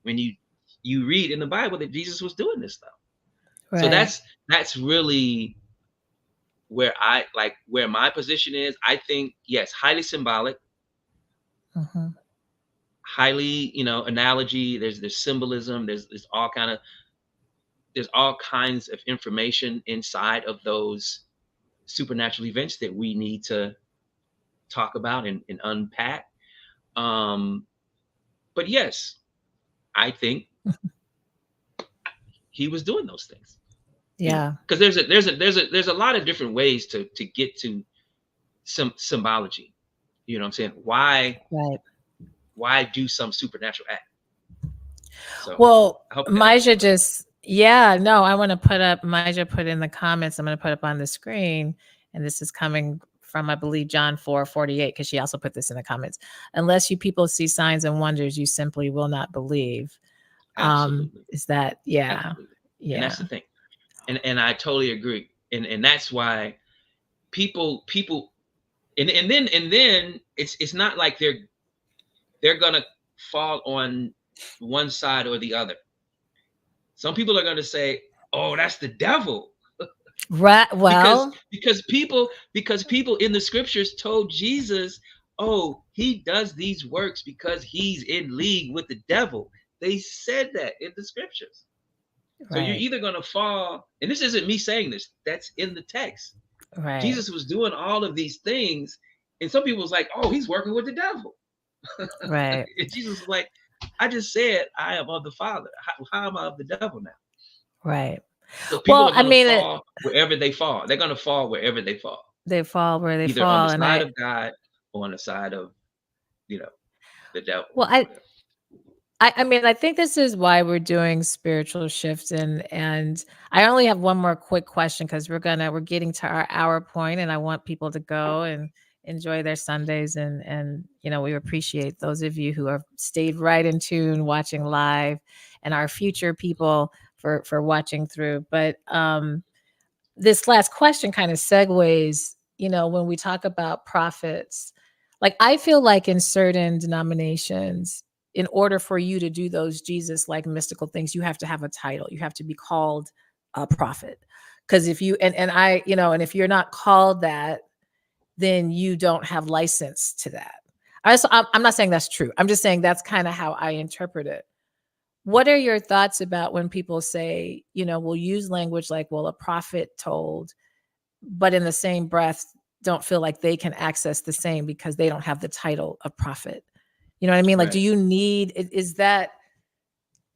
when you read in the Bible that Jesus was doing this stuff? So Right. that's really where my position is. I think, yes, highly symbolic, Mhm. highly, analogy. There's symbolism. There's all kinds of information inside of those supernatural events that we need to talk about and unpack. Um, but yes, I think he was doing those things. Yeah. Because there's a lot of different ways to get to some symbology. You know what I'm saying? Right. Why do some supernatural act? So Well, I hope that answers your Maja question. just, yeah, no, I want to put up, Maja put in the comments, I'm going to put up on the screen. And this is coming from, I believe, John 4:48, because she also put this in the comments. Unless you people see signs and wonders, you simply will not believe. Absolutely, Is that, yeah, absolutely, and yeah, that's the thing. And I totally agree. And that's why people and then it's not like they're gonna fall on one side or the other. Some people are gonna say, "Oh, that's the devil," right. because Well, people in the scriptures told Jesus, "Oh, he does these works because he's in league with the devil." They said that in the scriptures. So you're right, either gonna fall, and this isn't me saying this. That's in the text. right, Jesus was doing all of these things, and some people was like, "Oh, he's working with the devil." right, And Jesus was like, "I just said I am of the Father. How am I of the devil now?" right. So people Well, are I going to mean, fall wherever they fall. They're going to fall wherever they fall, they fall where they either on the fall. And side of God or on the side of you know the devil well, or whatever. I mean, I think this is why we're doing spiritual shifts. And I only have one more quick question, because we're getting to our hour point, and I want people to go and enjoy their Sundays. And we appreciate those of you who have stayed right in tune watching live, and our future people for watching through. But this last question kind of segues, when we talk about prophets. Like, I feel like in certain denominations, in order for you to do those Jesus like mystical things, you have to have a title. You have to be called a prophet. Because if you and I, and if you're not called that, then you don't have license to that. I'm not saying that's true. I'm just saying that's kind of how I interpret it. What are your thoughts about when people say, we'll use language like, well, a prophet told, but in the same breath, don't feel like they can access the same because they don't have the title of prophet? You know what I mean? Like, do Right. you need, is that,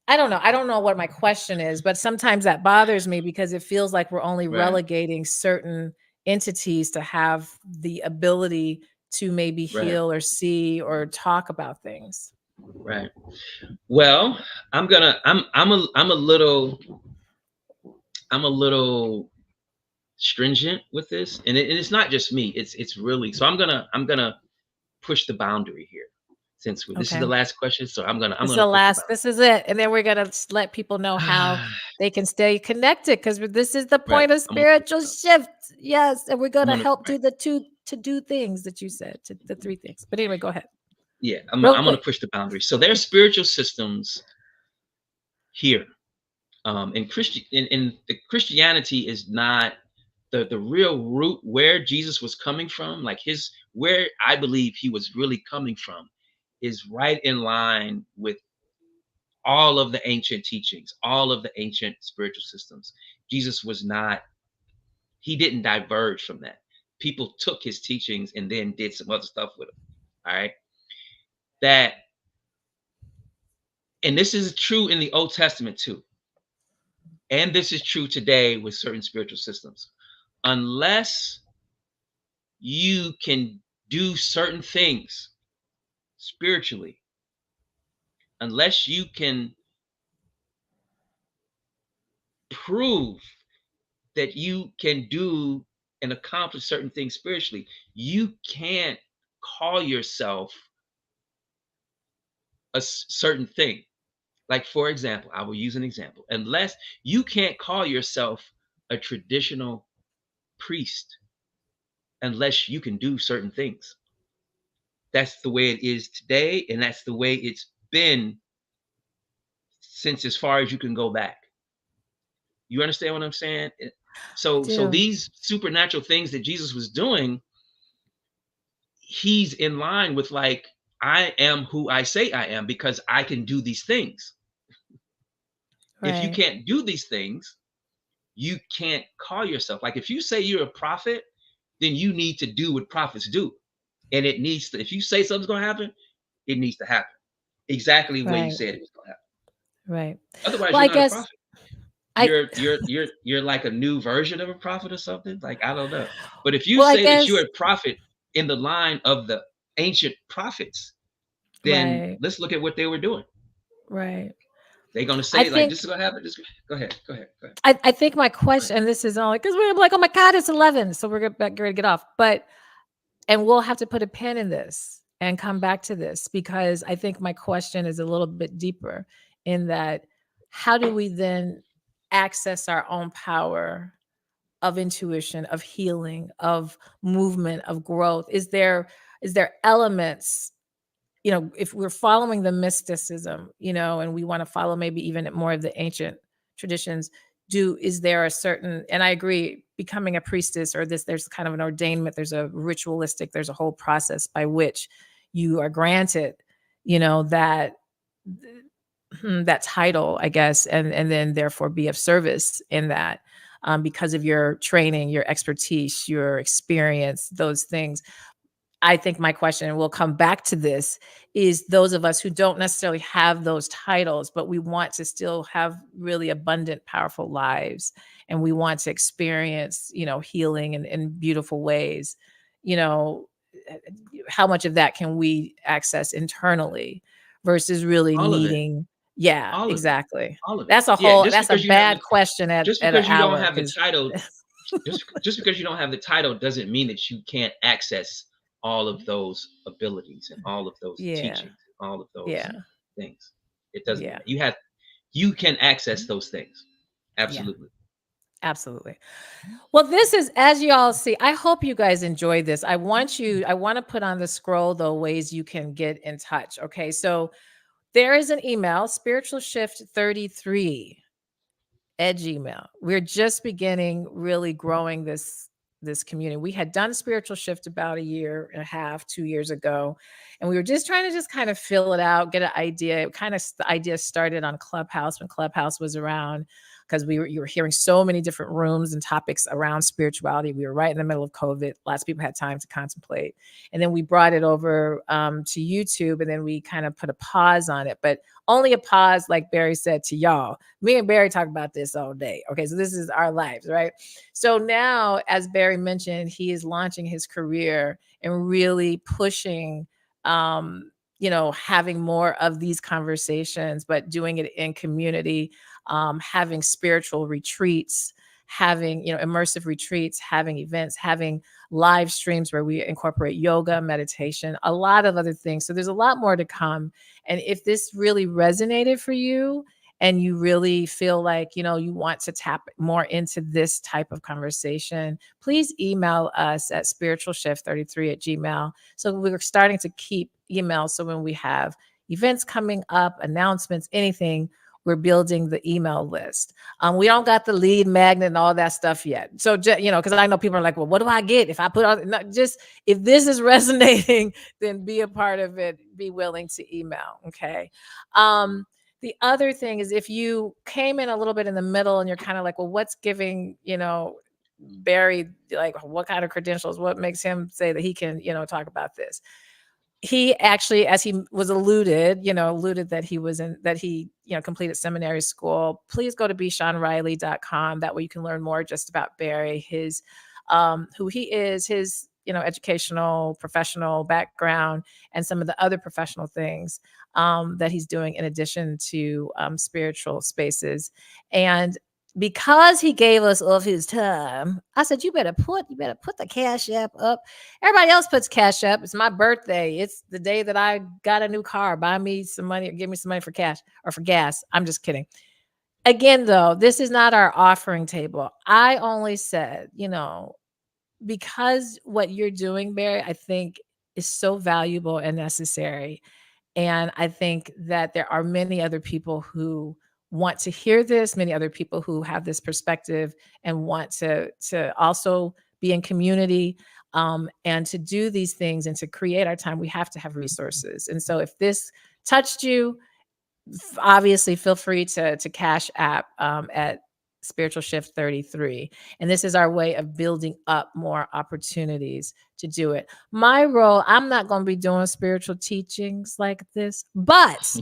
I don't know. I don't know what my question is, but sometimes that bothers me because it feels like we're only Right. relegating certain entities to have the ability to maybe Right. heal or see or talk about things. Right. Well, I'm a little stringent with this, and it's not just me. It's really so. I'm gonna push the boundary here, since this is the Okay. last question. So I'm This is gonna the push the last, this is it. And then we're going to let people know how boundary. they can stay connected because this is the Right. point of I'm gonna push spiritual the boundary. shift. Yes. And we're going I'm to gonna help right. do the to do things that you said, to the three things. But anyway, go ahead Yeah. I'm real I'm gonna quick. push the boundary. So there's spiritual systems here. In the Christianity is not the real root where Jesus was coming from, like his where I believe he was really coming from is right in line with all of the ancient teachings, all of the ancient spiritual systems. Jesus was not, he didn't diverge from that. People took his teachings and then did some other stuff with them. All right. That, and this is true in the Old Testament too. And this is true today with certain spiritual systems. Unless you can do certain things spiritually, unless you can prove that you can do and accomplish certain things spiritually, you can't call yourself a certain thing. Like, for example, I will use an example. Unless you can't call yourself a traditional priest, unless you can do certain things. That's the way it is today, and that's the way it's been since as far as you can go back. You understand what I'm saying? I So do. these supernatural things that Jesus was doing, he's in line with, like, I am who I say I am because I can do these things. If you Right. can't do these things, you can't call yourself, like, if you say you're a prophet, then you need to do what prophets do. And it needs to, if you say something's going to happen, it needs to happen exactly the way you Right. said it was going to happen. Right. Otherwise, Well, you're I not a guess prophet. I You're like a new version of a prophet or something. Like, I don't know. But if you well, I say that you're guess a prophet in the line of the ancient prophets, then right. let's look at what they were doing. Right. They're gonna I say, like, think this is what happened. This, go ahead, go ahead, go ahead, I think my go ahead. question, and this is only because we're like, oh my God, it's 11. So we're going to get off. But and we'll have to put a pin in this and come back to this because I think my question is a little bit deeper in that how do we then access our own power of intuition, of healing, of movement, of growth? Is there elements, if we're following the mysticism, and we want to follow maybe even more of the ancient traditions, is there a certain, and I agree, becoming a priestess or this, there's kind of an ordainment, there's a ritualistic, there's a whole process by which you are granted, that that title, I guess, and then therefore be of service in that, because of your training, your expertise, your experience, those things. I think my question, and we'll come back to this, is those of us who don't necessarily have those titles, but we want to still have really abundant, powerful lives, and we want to experience, healing in beautiful ways. You know, eh, how much of that can we access internally versus really All of it, needing? Yeah, all of it, exactly. all of it. That's a Yeah, whole. That's a bad question just at an because you don't hour have the because title, just because you don't have the title doesn't mean that you can't access all of those abilities and all of those yeah, teachings, all of those yeah, things. It doesn't mean yeah, that you can access those things. yeah. Absolutely. Absolutely. Well, this is, as you all see, I hope you guys enjoy this. I want to put on the scroll, though, ways you can get in touch. Okay. So there is an email, spiritual shift 33 at Gmail. We're just beginning really growing this community. We had done Spiritual Shift about a year and a half, 2 years ago, and we were just trying to just kind of fill it out, get an idea. It kind of the idea started on Clubhouse when Clubhouse was around, because you were hearing so many different rooms and topics around spirituality. We were right in the middle of COVID. Lots of people had time to contemplate, and then we brought it over to YouTube, and then we kind of put a pause on it, but only a pause, like Barry said to y'all. Me and Barry talk about this all day. Okay, so this is our lives, right? So now, as Barry mentioned, he is launching his career and really pushing, having more of these conversations, but doing it in community, having spiritual retreats, having, immersive retreats, having events, having live streams where we incorporate yoga, meditation, a lot of other things. So there's a lot more to come. And if this really resonated for you, and you really feel like, you want to tap more into this type of conversation, please email us at spiritualshift33@gmail. So we're starting to keep emails. So when we have events coming up, announcements, anything, we're building the email list. We don't got the lead magnet and all that stuff yet. So, because I know people are like, well, what do I get if I put on, no, just if this is resonating, then be a part of it, be willing to email. Okay. The other thing is, if you came in a little bit in the middle and you're kind of like, well, what's giving, Barry, like, what kind of credentials, what makes him say that he can, talk about this? He actually, as he was alluded that he completed seminary school. Please go to bshawnriley.com. That way you can learn more just about Barry, his who he is, his educational, professional background, and some of the other professional things that he's doing in addition to spiritual spaces. And because he gave us of his time, I said, you better put the Cash App up. Everybody else puts Cash App. It's my birthday. It's the day that I got a new car. Buy me some money or give me some money for cash or for gas. I'm just kidding. Again, though, this is not our offering table. I only said, because what you're doing, Barry, I think is so valuable and necessary. And I think that there are many other people who want to hear this, many other people who have this perspective and want to also be in community, and to do these things and to create our time. We have to have resources. And so if this touched you, obviously feel free to cash app at Spiritual Shift 33. And this is our way of building up more opportunities to do it. My role, I'm not going to be doing spiritual teachings like this, but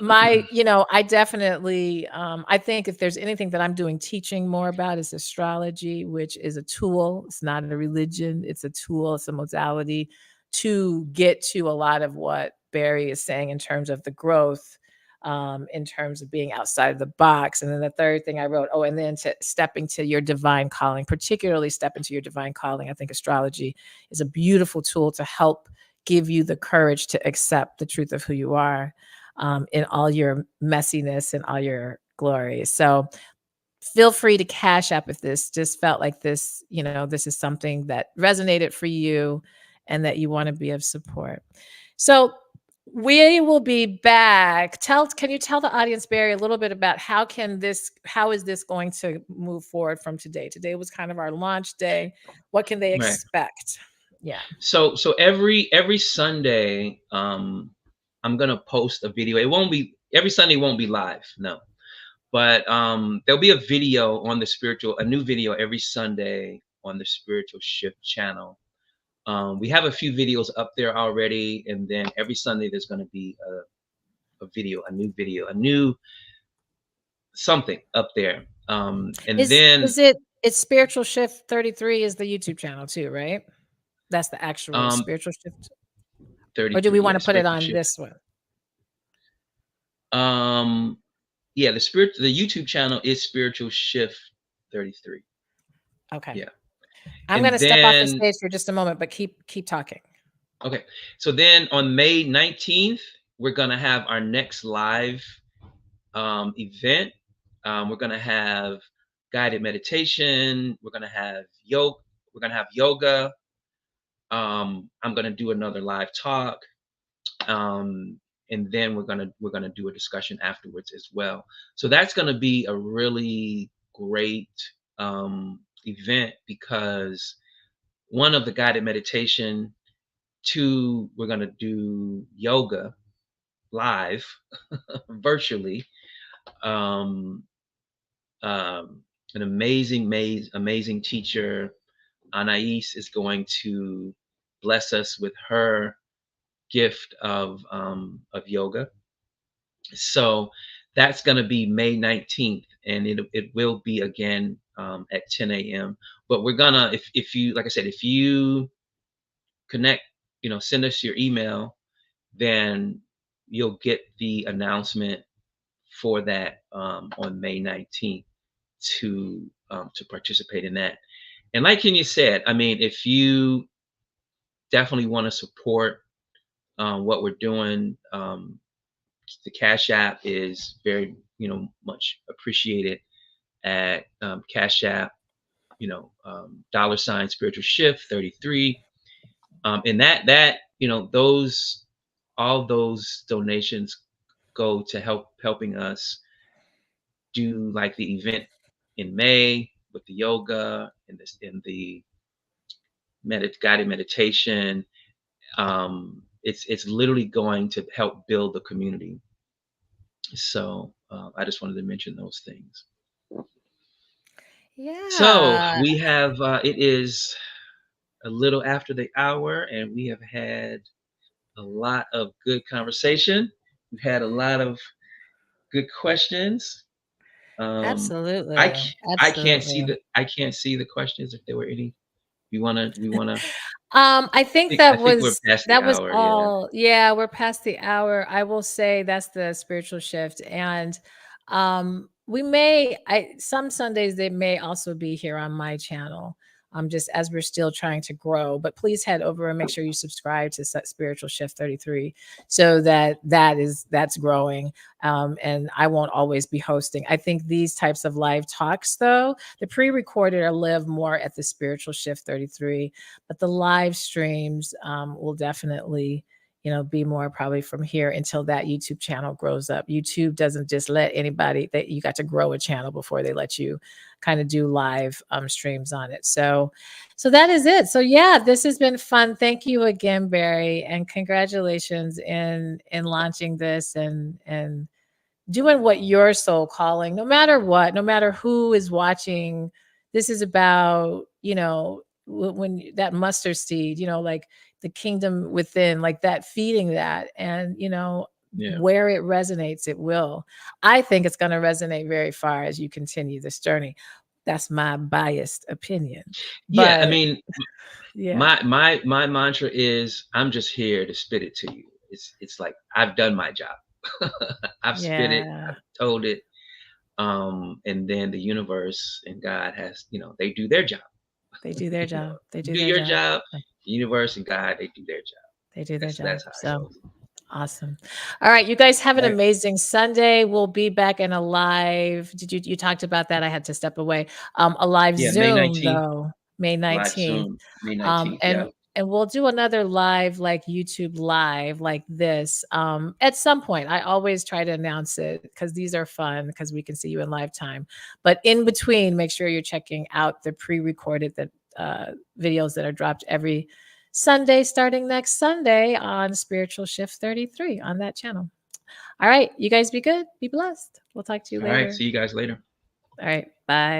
I definitely, I think if there's anything that I'm doing teaching more about, is astrology, which is a tool. It's not a religion. It's a tool. It's a modality to get to a lot of what Barry is saying in terms of the growth, in terms of being outside of the box. And then the third thing I wrote, and then to stepping to your divine calling, particularly step into your divine calling. I think astrology is a beautiful tool to help give you the courage to accept the truth of who you are, in all your messiness and all your glory. So feel free to cash app if this just felt like this, this is something that resonated for you and that you want to be of support. So we will be back. Can you tell the audience, Barry, a little bit about how is this going to move forward from today? Today was kind of our launch day. What can they Right. expect? Yeah. So every Sunday, I'm gonna post a video. It won't be every Sunday. Won't be live, no. But there'll be a new video every Sunday on the Spiritual Shift channel. We have a few videos up there already, and then every Sunday there's going to be a new video, a new something up there. And then It's Spiritual Shift 33 is the YouTube channel too, right? That's the actual um, Spiritual Shift. Or do we 33, want yeah, to put it Spiritual on Shift. this one? Yeah, the YouTube channel is Spiritual Shift 33. Okay. Yeah, I'm going and to step off the then stage for just a moment, but keep talking. okay, so then on May 19th, we're gonna have our next live event. We're gonna have guided meditation. We're gonna have yoga. We're gonna have yoga. I'm gonna do another live talk, and then we're gonna do a discussion afterwards as well. So that's gonna be a really great event because one of the guided meditation, two we're gonna do yoga live virtually. Um, an amazing teacher, Anais, is going to bless us with her gift of yoga. So that's going to be May 19th, and it will be again at 10 a.m. But we're gonna, if you, like I said, if you connect, send us your email, then you'll get the announcement for that on May 19th to participate in that. And like Kenya said, I mean, if you definitely want to support what we're doing, the Cash App is very, much appreciated at Cash App, $ spiritual shift 33. And that, those, all those donations go to helping us do like the event in May with the yoga and this in the guided meditation. It's literally going to help build the community. So I just wanted to mention those things. So Yeah, we have it is a little after the hour, and we have had a lot of good conversation. We've had a lot of good questions. Um, I absolutely. c- Absolutely. I can't see the questions if there were any. We wanna. I think I think we're past the that was hour. Yeah. all. Yeah, we're past the hour. I will say that's the spiritual shift. And we may I some Sundays they may also be here on my channel. Just as we're still trying to grow, but please head over and make sure you subscribe to Spiritual Shift 33 so that that's growing. And I won't always be hosting. I think these types of live talks, though, the pre-recorded are live more at the Spiritual Shift 33, but the live streams will definitely be more probably from here until that YouTube channel grows up. YouTube doesn't just let anybody, that you got to grow a channel before they let you kind of do live streams on it. So that is it. So yeah, this has been fun. Thank you again, Barry, and congratulations in launching this and doing what your soul calling, no matter what, no matter who is watching. This is about, when that mustard seed, like the kingdom within, like that, feeding that, and Yeah. where it resonates, it will. I think it's going to resonate very far as you continue this journey. That's my biased opinion. Yeah. I But mean, yeah, my mantra is I'm just here to spit it to you. It's like I've done my job. I've spit it, yeah, I've told it. And then the universe and God has, they do their job. they do their You know, job. They you do do their your job. job, the universe and God, they do their job. They do their job. That's how it So goes. awesome. All right, you guys have an Right. amazing Sunday. We'll be back in a live. You talked about that? I had to step away. A live Yeah, May Zoom 19th, though, May live 19th. soon. May Um, 19th, and yeah. and we'll do another live, like YouTube live like this at some point. I always try to announce it because these are fun because we can see you in live time. But in between, make sure you're checking out the pre-recorded uh, videos that are dropped every Sunday, starting next Sunday on Spiritual Shift 33 on that channel. All right, you guys be good, be blessed. We'll talk to you All right. later. See you guys later. All right, bye.